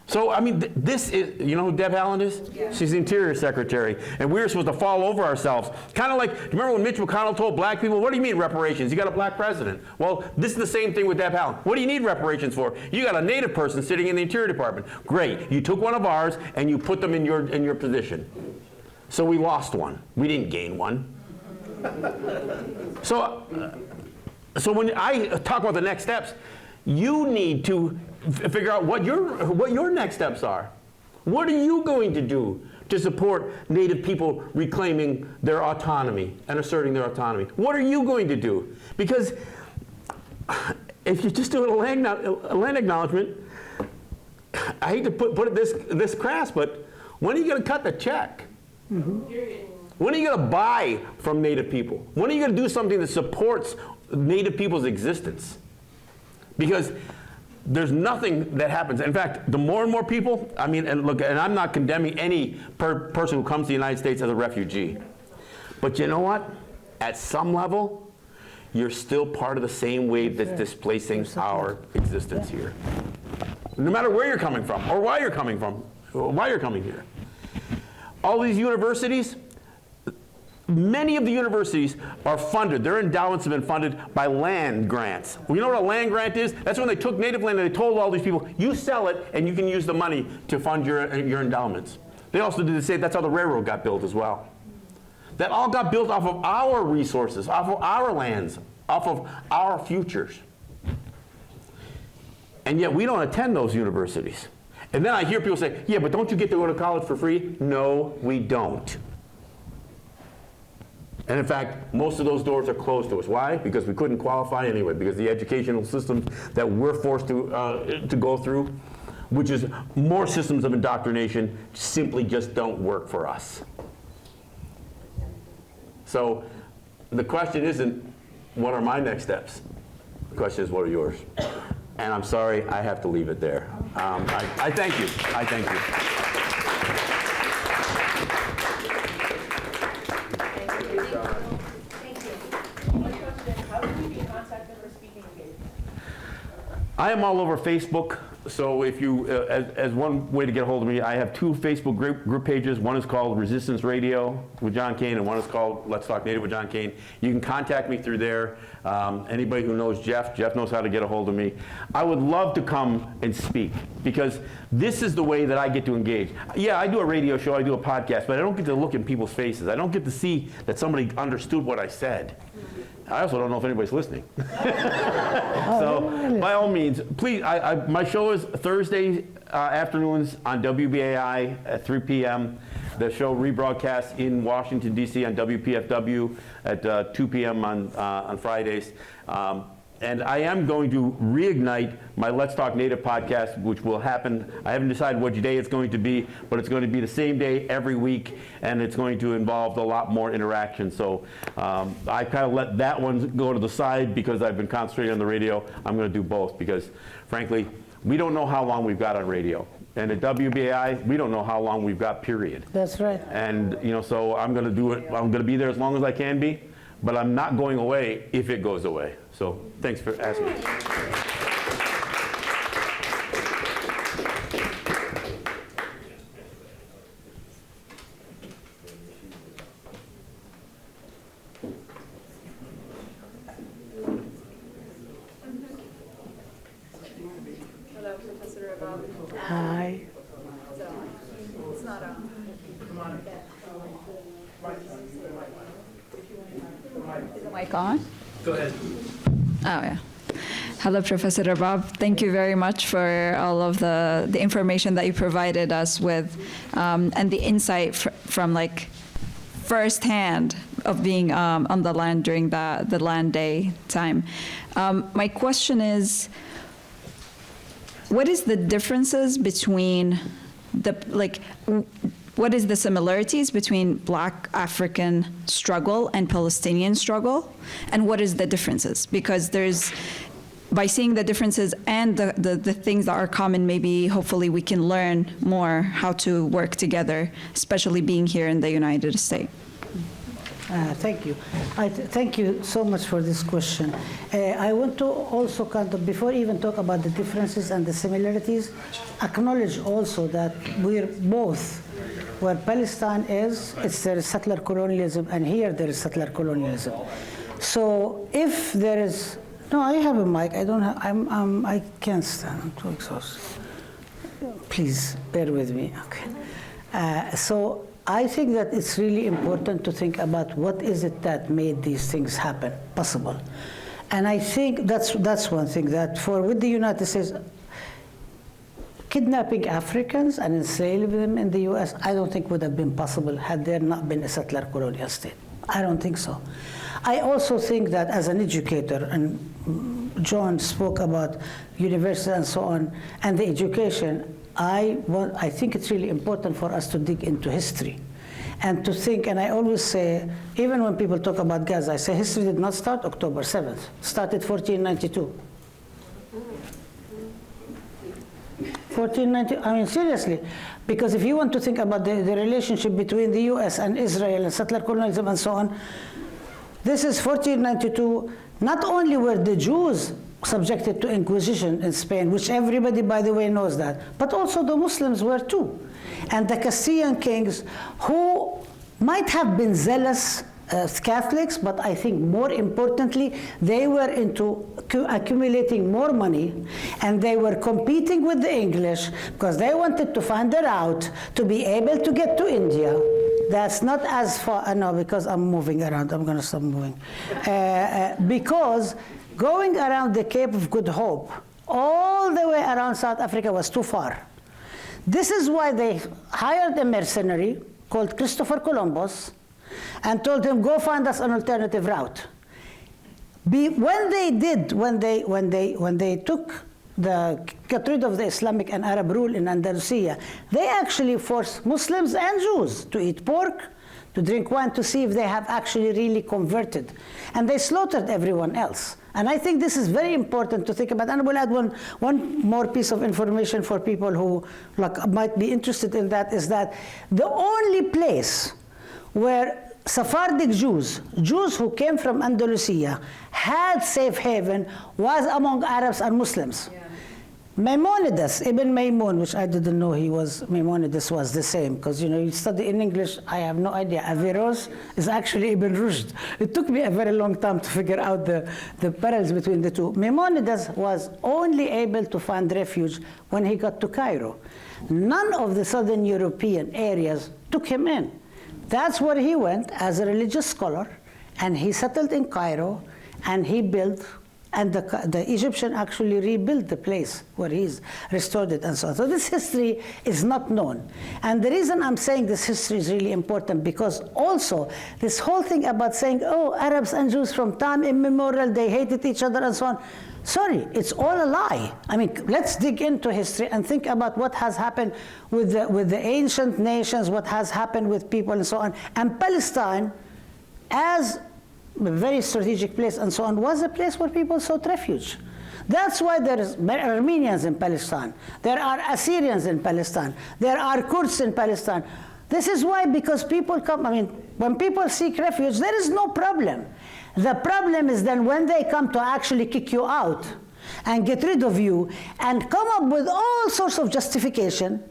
So, I mean, this is, you know who Deb Haaland is? Yeah. She's the Interior Secretary. And we were supposed to fall over ourselves. Kind of like, remember when Mitch McConnell told black people, what do you mean reparations? You got a black president. Well, this is the same thing with Deb Haaland. What do you need reparations for? You got a native person sitting in the Interior Department. Great. You took one of ours and you put them in your position. So we lost one. We didn't gain one. So when I talk about the next steps, you need to figure out what your next steps are. What are you going to do to support Native people reclaiming their autonomy and asserting their autonomy? What are you going to do? Because if you're just doing a land acknowledgement, I hate to put it this crass, but when are you going to cut the check? Mm-hmm. When are you going to buy from Native people? When are you going to do something that supports Native people's existence? Because there's nothing that happens. In fact, the more and more people, I mean, and look, and I'm not condemning any person who comes to the United States as a refugee. But you know what? At some level, you're still part of the same wave that's displacing our existence here. No matter where you're coming from, or why you're coming from, or why you're coming here. All these universities, many of the universities are funded, their endowments have been funded by land grants. Well, you know what a land grant is? That's when they took native land and they told all these people, you sell it and you can use the money to fund your endowments. They also did the same, that's how the railroad got built as well. That all got built off of our resources, off of our lands, off of our futures. And yet we don't attend those universities. And then I hear people say, yeah, but don't you get to go to college for free? No, we don't. And in fact, most of those doors are closed to us. Why? Because we couldn't qualify anyway, because the educational systems that we're forced to go through, which is more systems of indoctrination, simply just don't work for us. So the question isn't, what are my next steps? The question is, what are yours? And I'm sorry, I have to leave it there. I thank you. I thank you. I am all over Facebook, so if you, as one way to get a hold of me, I have two Facebook group pages. One is called Resistance Radio with John Kane, and one is called Let's Talk Native with John Kane. You can contact me through there. Anybody who knows Jeff knows how to get a hold of me. I would love to come and speak, because this is the way that I get to engage. Yeah, I do a radio show, I do a podcast, but I don't get to look in people's faces. I don't get to see that somebody understood what I said. I also don't know if anybody's listening. So, by all means, please, my show is Thursday afternoons on WBAI at 3 p.m. The show rebroadcasts in Washington, D.C. on WPFW at 2 p.m. on Fridays. And I am going to reignite my Let's Talk Native podcast, which will happen. I haven't decided which day it's going to be, but it's going to be the same day every week, and it's going to involve a lot more interaction. So I kind of let that one go to the side because I've been concentrating on the radio. I'm going to do both because, frankly, we don't know how long we've got on radio. And at WBAI, we don't know how long we've got, period. That's right. And, you know, so I'm going to do it. I'm going to be there as long as I can be, but I'm not going away if it goes away. So thanks for asking. Hello, Professor Rabab. Hi. So, it's not on. Come on. mic on? Go ahead. Oh, yeah. Hello, Professor Rabab. Thank you very much for all of the information that you provided us with, and the insight from like firsthand of being on the land during the land day time. My question is, what is the differences between what is the similarities between Black African struggle and Palestinian struggle, and what is the differences? Because by seeing the differences and the things that are common, maybe hopefully we can learn more how to work together, especially being here in the United States. Thank you. Thank you so much for this question. I want to also before even talk about the differences and the similarities, acknowledge also that we're both, where Palestine is, there is settler colonialism, and here there is settler colonialism. So if there is, no, I have a mic. I don't have. I can't stand. I'm too exhausted. Please bear with me. Okay. So I think that it's really important to think about what is it that made these things happen possible, and I think that's one thing that with the United States. Kidnapping Africans and enslaving them in the U.S., I don't think would have been possible had there not been a settler colonial state. I don't think so. I also think that as an educator, and John spoke about university and so on, and the education, I think it's really important for us to dig into history and to think, and I always say, even when people talk about Gaza, I say history did not start October 7th, it started 1492. 1490, I mean, seriously, because if you want to think about the relationship between the US and Israel and settler colonialism and so on, this is 1492. Not only were the Jews subjected to Inquisition in Spain, which everybody, by the way, knows that, but also the Muslims were too. And the Castilian kings, who might have been zealous Catholics, but I think more importantly, they were into accumulating more money, and they were competing with the English because they wanted to find a route to be able to get to India. That's not as far, no, because I'm moving around, I'm going to stop moving. Because going around the Cape of Good Hope, all the way around South Africa was too far. This is why they hired a mercenary called Christopher Columbus, and told him, go find us an alternative route. When they got rid of the Islamic and Arab rule in Andalusia, they actually forced Muslims and Jews to eat pork, to drink wine, to see if they have actually really converted. And they slaughtered everyone else. And I think this is very important to think about. And we'll add one more piece of information for people who might be interested in that, is that the only place where Sephardic Jews who came from Andalusia, had safe haven was among Arabs and Muslims. Yeah. Maimonides, Ibn Maymun, which I didn't know Maimonides was the same, because you study in English, I have no idea. Averroes is actually Ibn Rushd. It took me a very long time to figure out the parallels between the two. Maimonides was only able to find refuge when he got to Cairo. None of the southern European areas took him in. That's where he went as a religious scholar, and he settled in Cairo, and he built, and the Egyptian actually rebuilt the place where he's restored it and so on. So this history is not known. And the reason I'm saying this history is really important, because also this whole thing about saying, oh, Arabs and Jews from time immemorial, they hated each other and so on. Sorry, it's all a lie. I mean, let's dig into history and think about what has happened with the ancient nations, what has happened with people and so on. And Palestine, as a very strategic place and so on, was a place where people sought refuge. That's why there are Armenians in Palestine. There are Assyrians in Palestine. There are Kurds in Palestine. This is why, because people come, I mean, when people seek refuge, there is no problem. The problem is then when they come to actually kick you out and get rid of you and come up with all sorts of justification,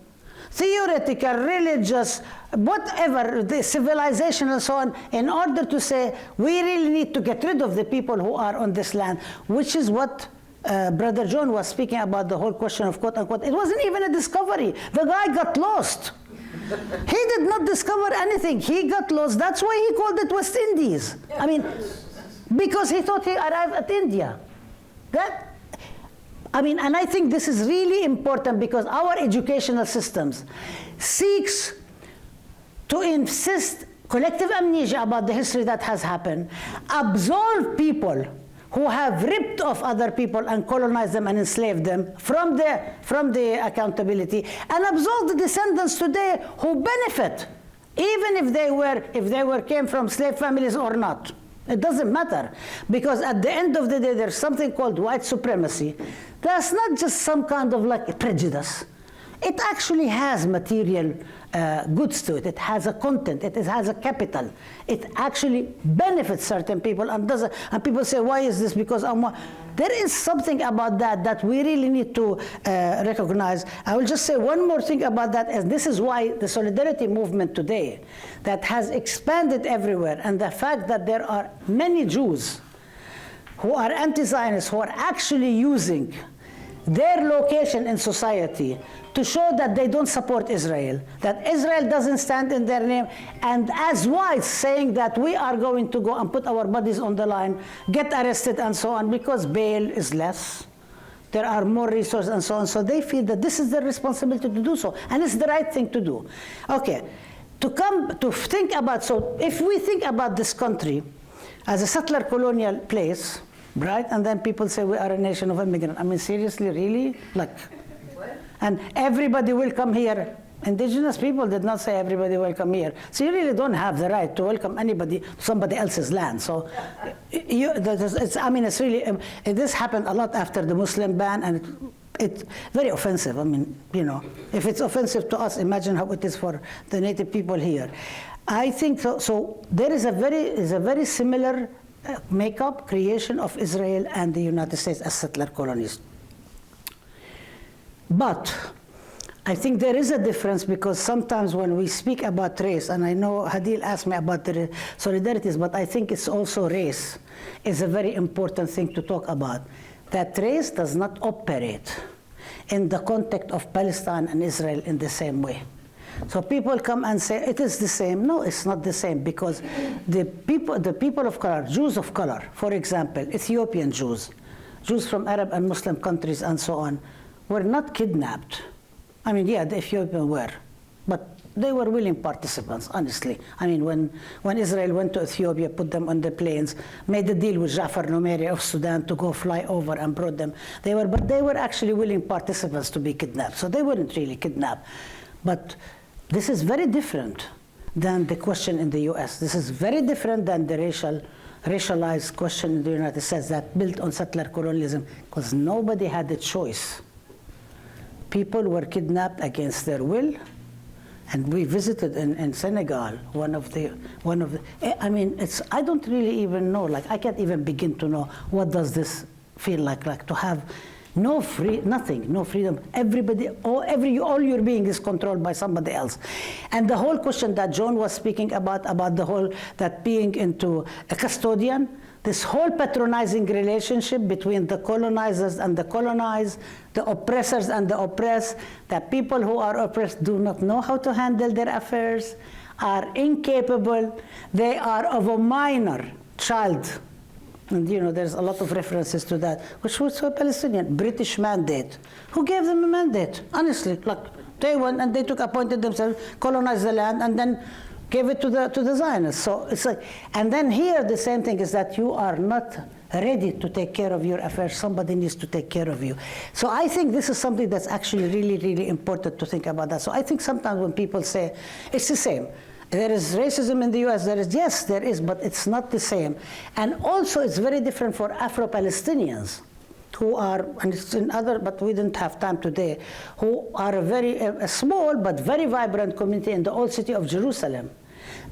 theoretical, religious, whatever, the civilization and so on, in order to say, we really need to get rid of the people who are on this land, which is what Brother John was speaking about, the whole question of quote unquote. It wasn't even a discovery. The guy got lost. He did not discover anything. He got lost. That's why he called it West Indies. I mean, because he thought he arrived at India. And I think this is really important because our educational systems seeks to insist collective amnesia about the history that has happened, absolve people who have ripped off other people and colonized them and enslaved them from the accountability, and absolve the descendants today who benefit, even if they came from slave families or not. It doesn't matter, because at the end of the day, there's something called white supremacy. That's not just some kind of like prejudice. It actually has material goods to it. It has a content. It has a capital. It actually benefits certain people and doesn't. And people say, why is this? Because there is something about that we really need to recognize. I will just say one more thing about that, and this is why the solidarity movement today that has expanded everywhere, and the fact that there are many Jews who are anti-Zionists, who are actually using their location in society to show that they don't support Israel, that Israel doesn't stand in their name, and as whites saying that we are going to go and put our bodies on the line, get arrested and so on, because bail is less, there are more resources and so on. So they feel that this is their responsibility to do so, and it's the right thing to do. Okay, to think about, so if we think about this country as a settler colonial place, right? And then people say we are a nation of immigrants. I mean, seriously, really? Like, what? And everybody will come here. Indigenous people did not say everybody will come here. So you really don't have the right to welcome anybody to somebody else's land. So, it's really, this happened a lot after the Muslim ban, and it's very offensive. I mean, if it's offensive to us, imagine how it is for the native people here. I think so. So there is a very similar makeup, creation of Israel and the United States as settler colonies. But I think there is a difference, because sometimes when we speak about race, and I know Hadil asked me about the solidarities, but I think it's also race is a very important thing to talk about. That race does not operate in the context of Palestine and Israel in the same way. So people come and say it is the same. No, it's not the same, because the people of color, Jews of color, for example, Ethiopian Jews from Arab and Muslim countries and so on, were not kidnapped. I mean, yeah, the Ethiopians were, but they were willing participants, honestly. I mean, when Israel went to Ethiopia, put them on the planes, made a deal with Jafar Numeri of Sudan to go fly over and brought them. But they were actually willing participants to be kidnapped. So they weren't really kidnapped. But this is very different than the question in the US. This is very different than the racialized question in the United States that built on settler colonialism, because nobody had a choice. People were kidnapped against their will, and we visited in Senegal one of the. I mean, I don't really even know. Like, I can't even begin to know what does this feel like to have no freedom. Everybody, all your being is controlled by somebody else. And the whole question that John was speaking about the whole, that being into a custodian, this whole patronizing relationship between the colonizers and the colonized, the oppressors and the oppressed, that people who are oppressed do not know how to handle their affairs, are incapable, they are of a minor child. And there's a lot of references to that, which was a Palestinian British mandate. Who gave them a mandate? Honestly, like they went and they appointed themselves, colonized the land, and then gave it to the Zionists. So it's like, and then here the same thing is that you are not ready to take care of your affairs. Somebody needs to take care of you. So I think this is something that's actually really, really important to think about that. So I think sometimes when people say it's the same. There is racism in the US, yes, there is, but it's not the same. And also it's very different for Afro-Palestinians, who are, and it's in other, but we didn't have time today, who are a small but very vibrant community in the old city of Jerusalem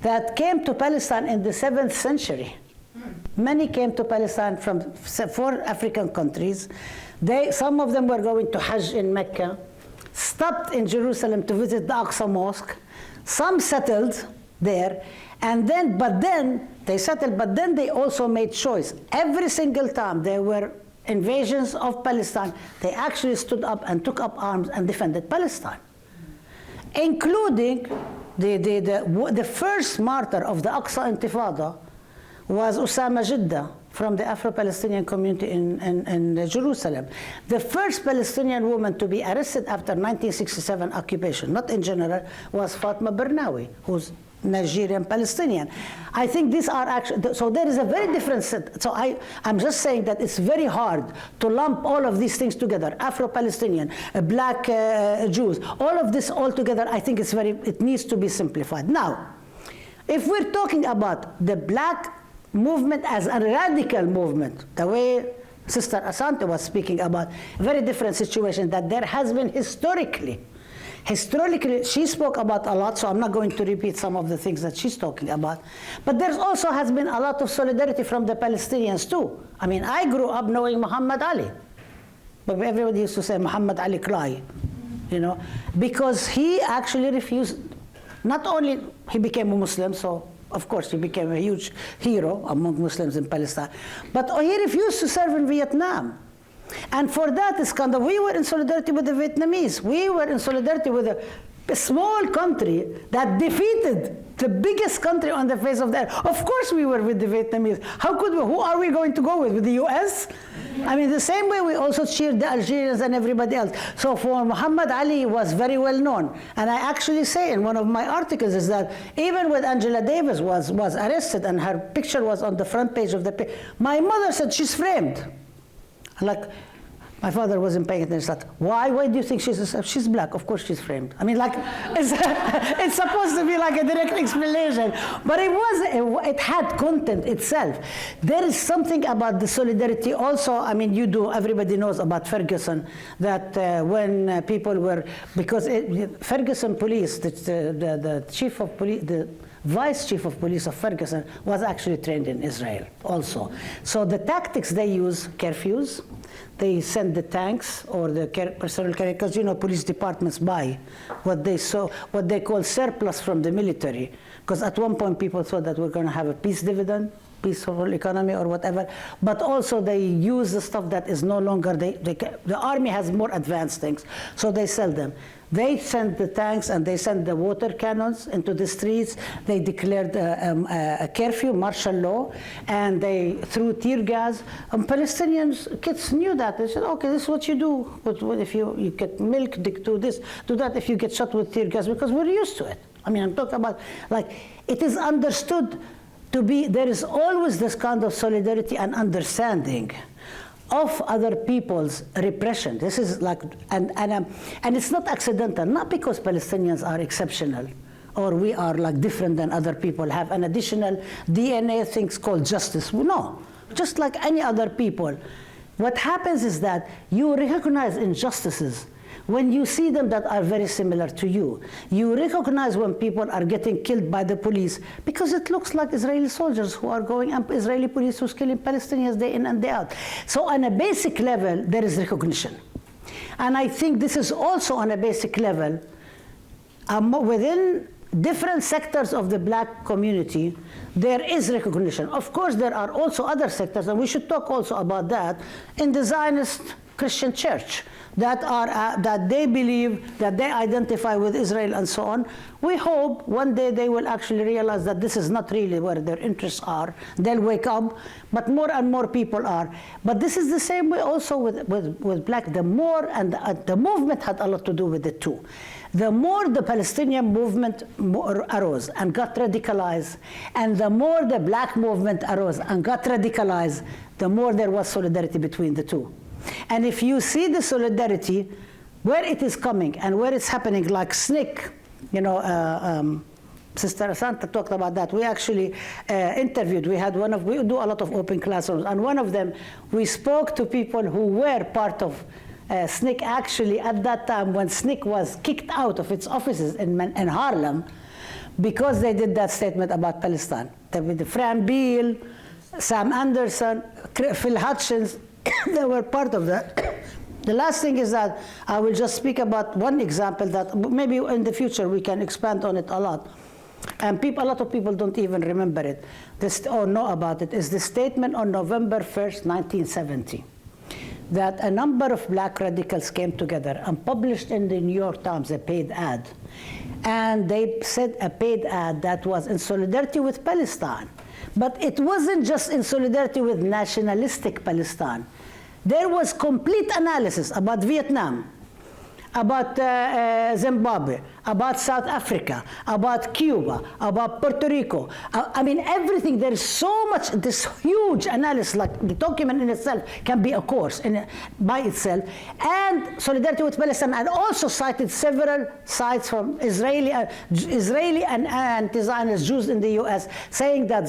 that came to Palestine in the 7th century. Many came to Palestine from 4 African countries. Some of them were going to Hajj in Mecca, stopped in Jerusalem to visit the Aqsa Mosque. Some settled there, but then they also made choice. Every single time there were invasions of Palestine, they actually stood up and took up arms and defended Palestine, including the first martyr of the Aqsa Intifada was Osama Jidda, from the Afro-Palestinian community in Jerusalem. The first Palestinian woman to be arrested after 1967 occupation, not in general, was Fatma Bernawi, who's Nigerian Palestinian. I think these are actually, so there is a very different set. So I'm just saying that it's very hard to lump all of these things together, Afro-Palestinian, Black Jews, all of this all together. I think it needs to be simplified. Now, if we're talking about the Black movement as a radical movement, the way Sister Asante was speaking about, very different situation that there has been historically, she spoke about a lot, so I'm not going to repeat some of the things that she's talking about. But there also has been a lot of solidarity from the Palestinians too. I mean, I grew up knowing Muhammad Ali. But everybody used to say Muhammad Ali Clay, you know, because he actually refused, not only he became a Muslim, so of course he became a huge hero among Muslims in Palestine, but he refused to serve in Vietnam. And for that is kind of, we were in solidarity with the Vietnamese. We were in solidarity with a small country that defeated the biggest country on the face of the earth. Of course we were with the Vietnamese. How could we? Who are we going to go with? With the US? I mean, the same way we also cheered the Algerians and everybody else. So for Muhammad Ali was very well known. And I actually say in one of my articles is that even when Angela Davis was arrested and her picture was on the front page of the paper, my mother said she's framed. Like, my father wasn't paying attention. Why do you think she's black? Of course she's framed. I mean, like, it's supposed to be like a direct explanation, but it had content itself. There is something about the solidarity also. I mean, everybody knows about Ferguson, that when people were, because Ferguson police, the chief of police, the vice chief of police of Ferguson was actually trained in Israel also. So the tactics they use, curfews, they send the tanks or the personal carrier, because you know police departments buy what they call surplus from the military, because at one point people thought that we're going to have a peace dividend, peaceful economy or whatever, but also they use the stuff that is no longer, the army has more advanced things, so they sell them. They send the tanks and they send the water cannons into the streets. They declared a curfew, martial law, and they threw tear gas. And Palestinians, kids knew that. They said, okay, this is what you do. If you get milk, do this, do that if you get shot with tear gas, because we're used to it. I mean, I'm talking about, like, it is understood to be, there is always this kind of solidarity and understanding of other people's repression. This is like, and it's not accidental, not because Palestinians are exceptional or we are like different than other people, have an additional DNA things called justice. No, just like any other people. What happens is that you recognize injustices when you see them that are very similar to you. You recognize when people are getting killed by the police because it looks like Israeli soldiers who are going, and Israeli police who's killing Palestinians day in and day out. So on a basic level, there is recognition. And I think this is also on a basic level, within different sectors of the black community, there is recognition. Of course, there are also other sectors, and we should talk also about that, in the Zionist Christian church, that they believe, that they identify with Israel and so on. We hope one day they will actually realize that this is not really where their interests are. They'll wake up, but more and more people are. But this is the same way also with black. The more, and the movement had a lot to do with it too. The more the Palestinian movement arose and got radicalized, and the more the black movement arose and got radicalized, the more there was solidarity between the two. And if you see the solidarity, where it is coming and where it's happening, like SNCC, you know, Sister Asante talked about that. We actually interviewed, we do a lot of open classrooms, and one of them, we spoke to people who were part of SNCC actually at that time when SNCC was kicked out of its offices in Harlem because they did that statement about Palestine. The Fran Beal, Sam Anderson, Phil Hutchins, they were part of that. The last thing is that I will just speak about one example that maybe in the future we can expand on it a lot. And a lot of people don't even remember it or know about it. Is the statement on November 1st, 1970, that a number of black radicals came together and published in the New York Times a paid ad. And they said a paid ad that was in solidarity with Palestine, But it wasn't just in solidarity with nationalistic Palestine. There was complete analysis about Vietnam, about Zimbabwe, about South Africa, about Cuba, about Puerto Rico. I mean, everything. There is so much, this huge analysis, like the document in itself can be a course by itself. And solidarity with Palestine, and also cited several sites from Israeli and anti-Zionist Jews in the US, saying that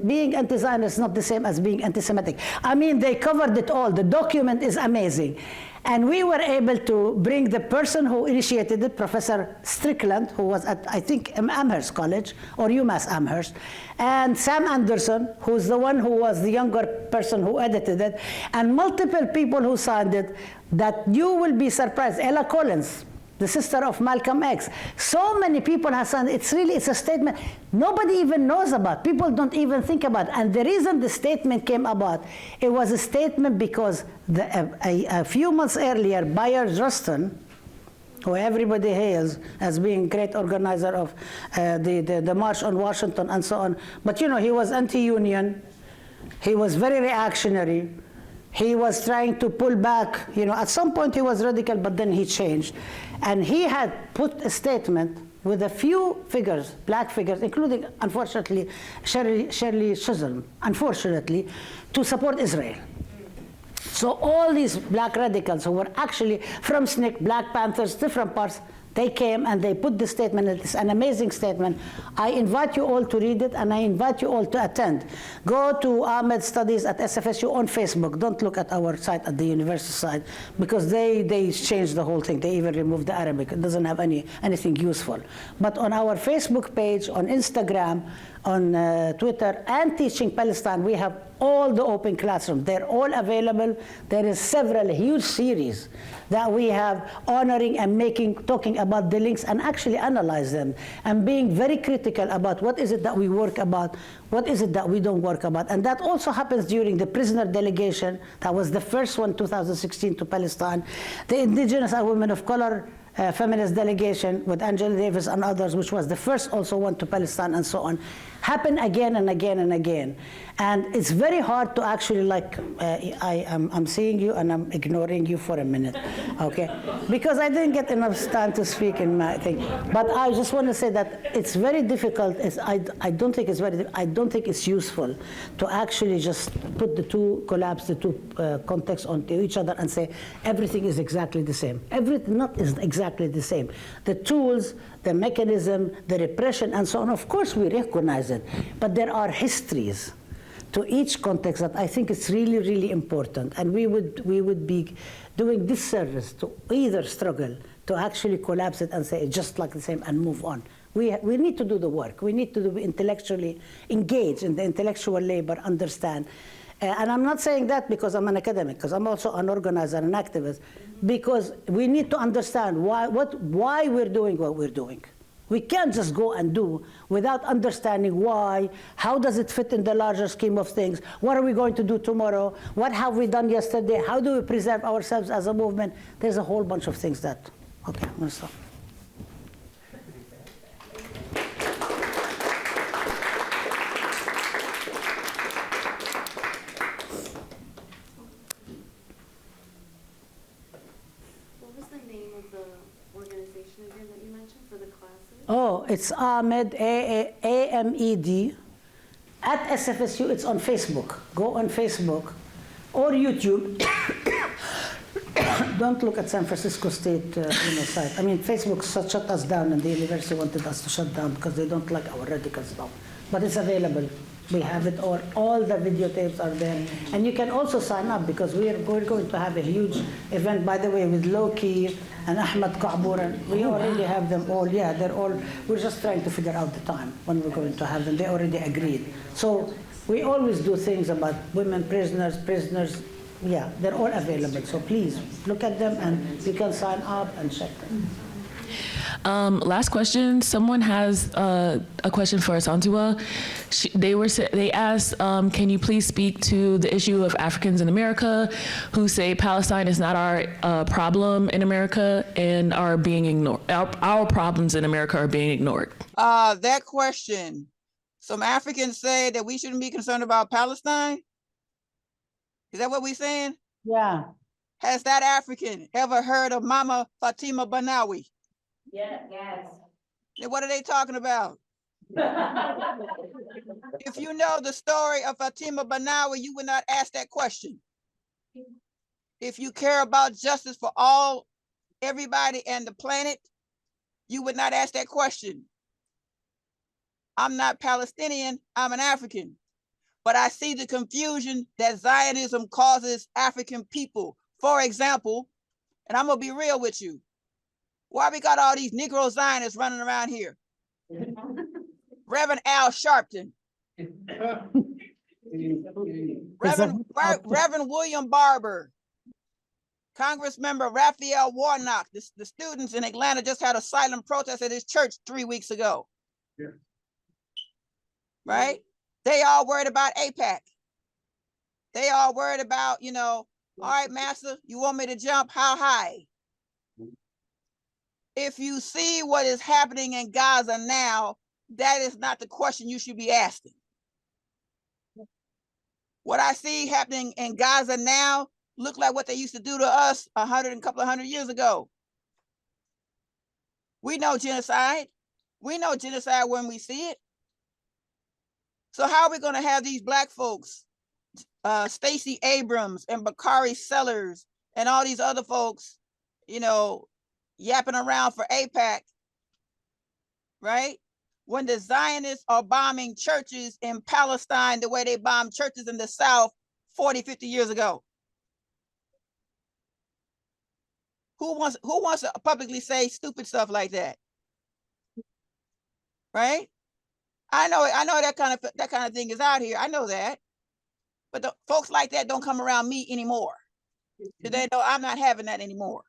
being anti-Zionist is not the same as being anti-Semitic. I mean, they covered it all. The document is amazing. And we were able to bring the person who initiated it, Professor Strickland, who was at, I think, Amherst College, or UMass Amherst, and Sam Anderson, who's the one who was the younger person who edited it, and multiple people who signed it, that you will be surprised. Ella Collins, the sister of Malcolm X. So many people have signed it. It's a statement nobody even knows about. People don't even think about. And the reason the statement came about, it was a statement because a few months earlier, Bayard Rustin, who everybody hails as being great organizer of the March on Washington and so on, but you know, he was anti-union, he was very reactionary, he was trying to pull back, you know, at some point he was radical, but then he changed. And he had put a statement with a few figures, black figures, including, unfortunately, Shirley Chisholm, unfortunately, to support Israel. So all these black radicals who were actually from SNCC, Black Panthers, different parts, they came and they put this statement. It's an amazing statement. I invite you all to read it, and I invite you all to attend. Go to Ahmed Studies at SFSU on Facebook. Don't look at our site at the university site, because they changed the whole thing. They even removed the Arabic. It doesn't have anything useful. But on our Facebook page, on Instagram, on Twitter, and Teaching Palestine, we have all the open classrooms. They're all available. There is several huge series that we have honoring and talking about the links and actually analyze them and being very critical about what is it that we work about, what is it that we don't work about. And that also happens during the prisoner delegation. That was the first one, 2016, to Palestine. The Indigenous and Women of Color feminist delegation with Angela Davis and others, which was the first also one to Palestine and so on, happen again and again and again. And it's very hard to actually, like, I'm seeing you and I'm ignoring you for a minute, okay? Because I didn't get enough time to speak in my thing. But I just want to say that it's very difficult. I don't think it's useful to actually just put collapse the two contexts onto each other and say everything is exactly the same. Everything not is exactly the same. The tools, the mechanism, the repression, and so on, of course we recognize it. But there are histories to each context that I think it's really, really important. And we would be doing disservice to either struggle to actually collapse it and say it's just like the same and move on. We need to do the work. We need to be intellectually engaged in the intellectual labor, understand. And I'm not saying that because I'm an academic, because I'm also an organizer and an activist, because we need to understand why we're doing what we're doing. We can't just go and do without understanding why, how does it fit in the larger scheme of things, what are we going to do tomorrow, what have we done yesterday, how do we preserve ourselves as a movement. There's a whole bunch of things that, okay, I'm going to stop. Oh, it's Ahmed, A-M-E-D, at SFSU. It's on Facebook. Go on Facebook or YouTube. Don't look at San Francisco State site. I mean, Facebook shut us down, and the university wanted us to shut down because they don't like our radical stuff. But it's available. We have it all the videotapes are there. And you can also sign up, because we're going to have a huge event, by the way, with Loki and Ahmed Ka'bour. We already have them all. Yeah, they're all, we're just trying to figure out the time when we're going to have them. They already agreed. So we always do things about women prisoners. Yeah, they're all available. So please look at them, and you can sign up and check them. Last question. Someone has a question for Asantua. They asked, can you please speak to the issue of Africans in America who say Palestine is not our problem in America and are being ignored? Our problems in America are being ignored. That question Some Africans say that we shouldn't be concerned about Palestine. Is that what we're saying? Yeah. Has that African ever heard of Mama Fatima Banawi? Yeah, yes. Then what are they talking about? If you know the story of Fatima Banawi, you would not ask that question. If you care about justice for all, everybody and the planet, you would not ask that question. I'm not Palestinian, I'm an African. But I see the confusion that Zionism causes African people. For example, and I'm gonna be real with you, why we got all these Negro Zionists running around here? Reverend Al Sharpton, Reverend William Barber, Congressmember Raphael Warnock. The students in Atlanta just had a silent protest at his church 3 weeks ago. Yeah. Right? They all worried about AIPAC. They all worried about, you know, all right, master, you want me to jump? How high? If you see what is happening in Gaza now, that is not the question you should be asking. What I see happening in Gaza now look like what they used to do to us a couple of hundred years ago. We know genocide. We know genocide when we see it. So how are we going to have these Black folks, Stacey Abrams and Bakari Sellers and all these other folks, you know, yapping around for AIPAC, right? When the Zionists are bombing churches in Palestine the way they bombed churches in the South 40, 50 years ago. Who wants to publicly say stupid stuff like that? Right? I know that kind of thing is out here. I know that. But the folks like that don't come around me anymore. They know I'm not having that anymore.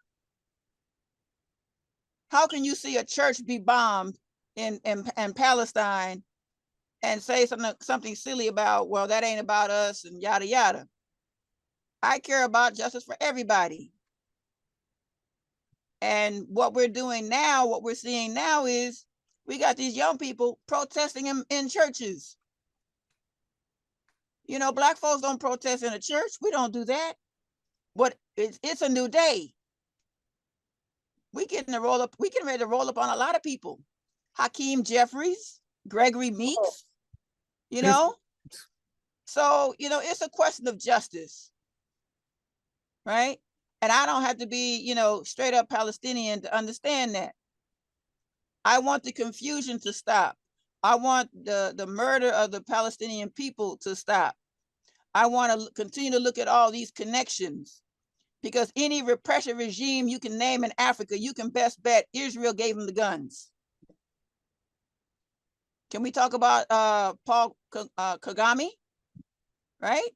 How can you see a church be bombed in Palestine and say something silly about, well, that ain't about us and yada yada? I care about justice for everybody. And what we're doing now, what we're seeing now is we got these young people protesting in churches. You know, Black folks don't protest in a church. We don't do that. But it's a new day. We getting ready to roll up on a lot of people. Hakeem Jeffries, Gregory Meeks, you know? So, you know, it's a question of justice, right? And I don't have to be, you know, straight up Palestinian to understand that. I want the confusion to stop. I want the murder of the Palestinian people to stop. I want to continue to look at all these connections, because any repressive regime you can name in Africa, you can best bet Israel gave them the guns. Can we talk about Paul Kagame, right?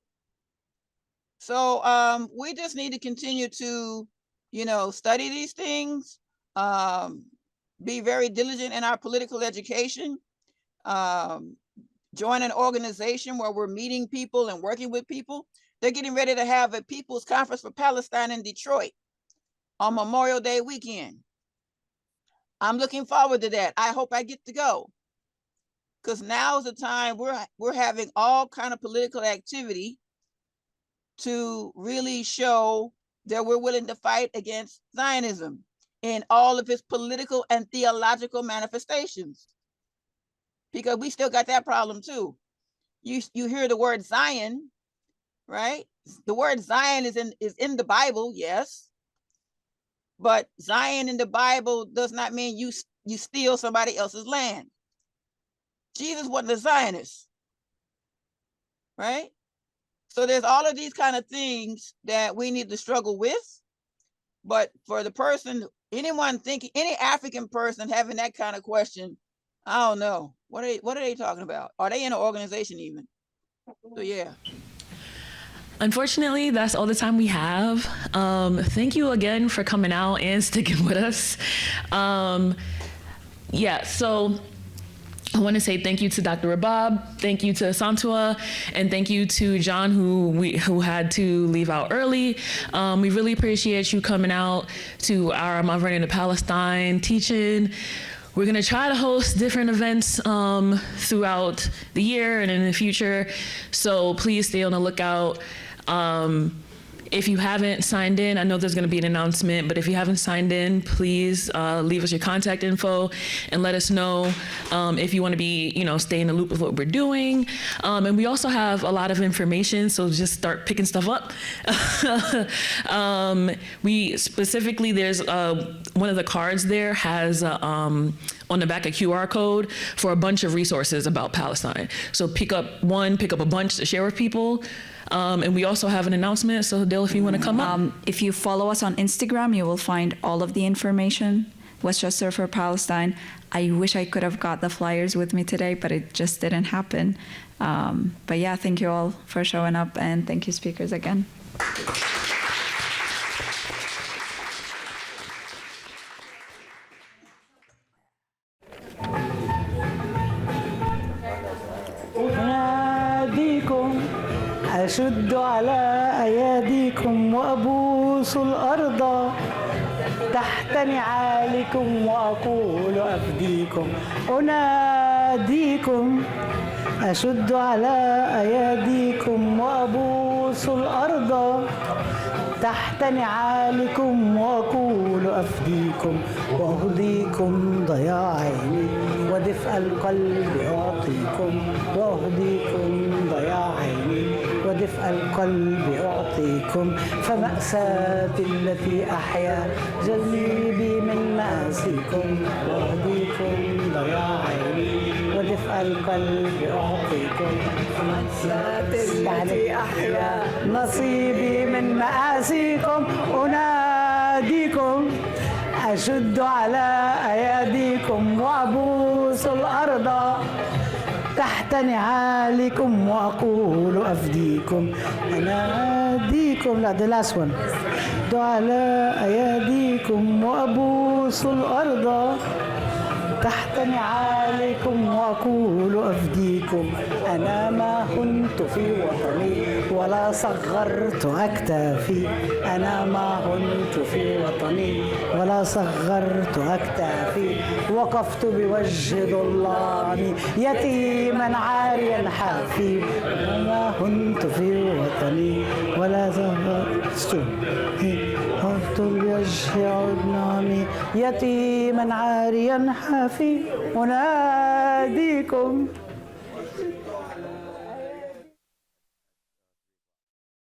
So we just need to continue to, you know, study these things, be very diligent in our political education, join an organization where we're meeting people and working with people. They're getting ready to have a People's Conference for Palestine in Detroit on Memorial Day weekend. I'm looking forward to that. I hope I get to go, because now is the time we're having all kind of political activity to really show that we're willing to fight against Zionism in all of its political and theological manifestations, because we still got that problem too. You hear the word Zion, right? The word Zion is in the Bible, yes, but Zion in the Bible does not mean you steal somebody else's land. Jesus wasn't a Zionist, right? So there's all of these kind of things that we need to struggle with. But for the person, anyone thinking, any African person having that kind of question, I don't know. What are they talking about? Are they in an organization even? So yeah. Unfortunately, that's all the time we have. Thank you again for coming out and sticking with us. Yeah, so I want to say thank you to Dr. Rabab, thank you to Santua, and thank you to John, who had to leave out early. We really appreciate you coming out to our Mount Vernon to Palestine teaching. we're gonna try to host different events throughout the year and in the future. So please stay on the lookout. If you haven't signed in, I know there's gonna be an announcement, but if you haven't signed in, please leave us your contact info and let us know if you wanna be, stay in the loop of what we're doing. And we also have a lot of information, so just start picking stuff up. We specifically, there's one of the cards there has on the back a QR code for a bunch of resources about Palestine. So pick up a bunch to share with people. And we also have an announcement, so Dale, if you want to come up. If you follow us on Instagram, you will find all of the information, Westchester for Palestine. I wish I could have got the flyers with me today, but it just didn't happen. But yeah, thank you all for showing up, and thank you, speakers, again. أشد على أياديكم وأبوس الأرض تحت نعالكم وأقول أفديكم أناديكم أشد على أياديكم وأبوس الأرض تحت نعالكم وأقول أفديكم وأهديكم ضياع عيني ودفء القلب أعطيكم وأهديكم ضياع عيني ودفء القلب أعطيكم فمأساتي التي أحيا جليبي من مآسيكم وأهديكم ضياع عيني ودفء القلب أعطيكم فمأساتي التي أحيا نصيبي من مآسيكم أناديكم أشد على أياديكم وأبوس الأرض تحت نعالكم وأقول أفديكم أناديكم. لا, the last one. على أياديكم وأبوس الأرض تحت نعالكم وأقول أفديكم أنا ما كنت في وطني ولا صغرت أكتافي أنا ما كنت في وطني ولا صغرت أكتافي وقفت بوجه ظلامي يتيما عاريا حافي أنا ما كنت في وطني ولا صغرت وقفت بوجه عدنامي يتيما عاريا حافي أناديكم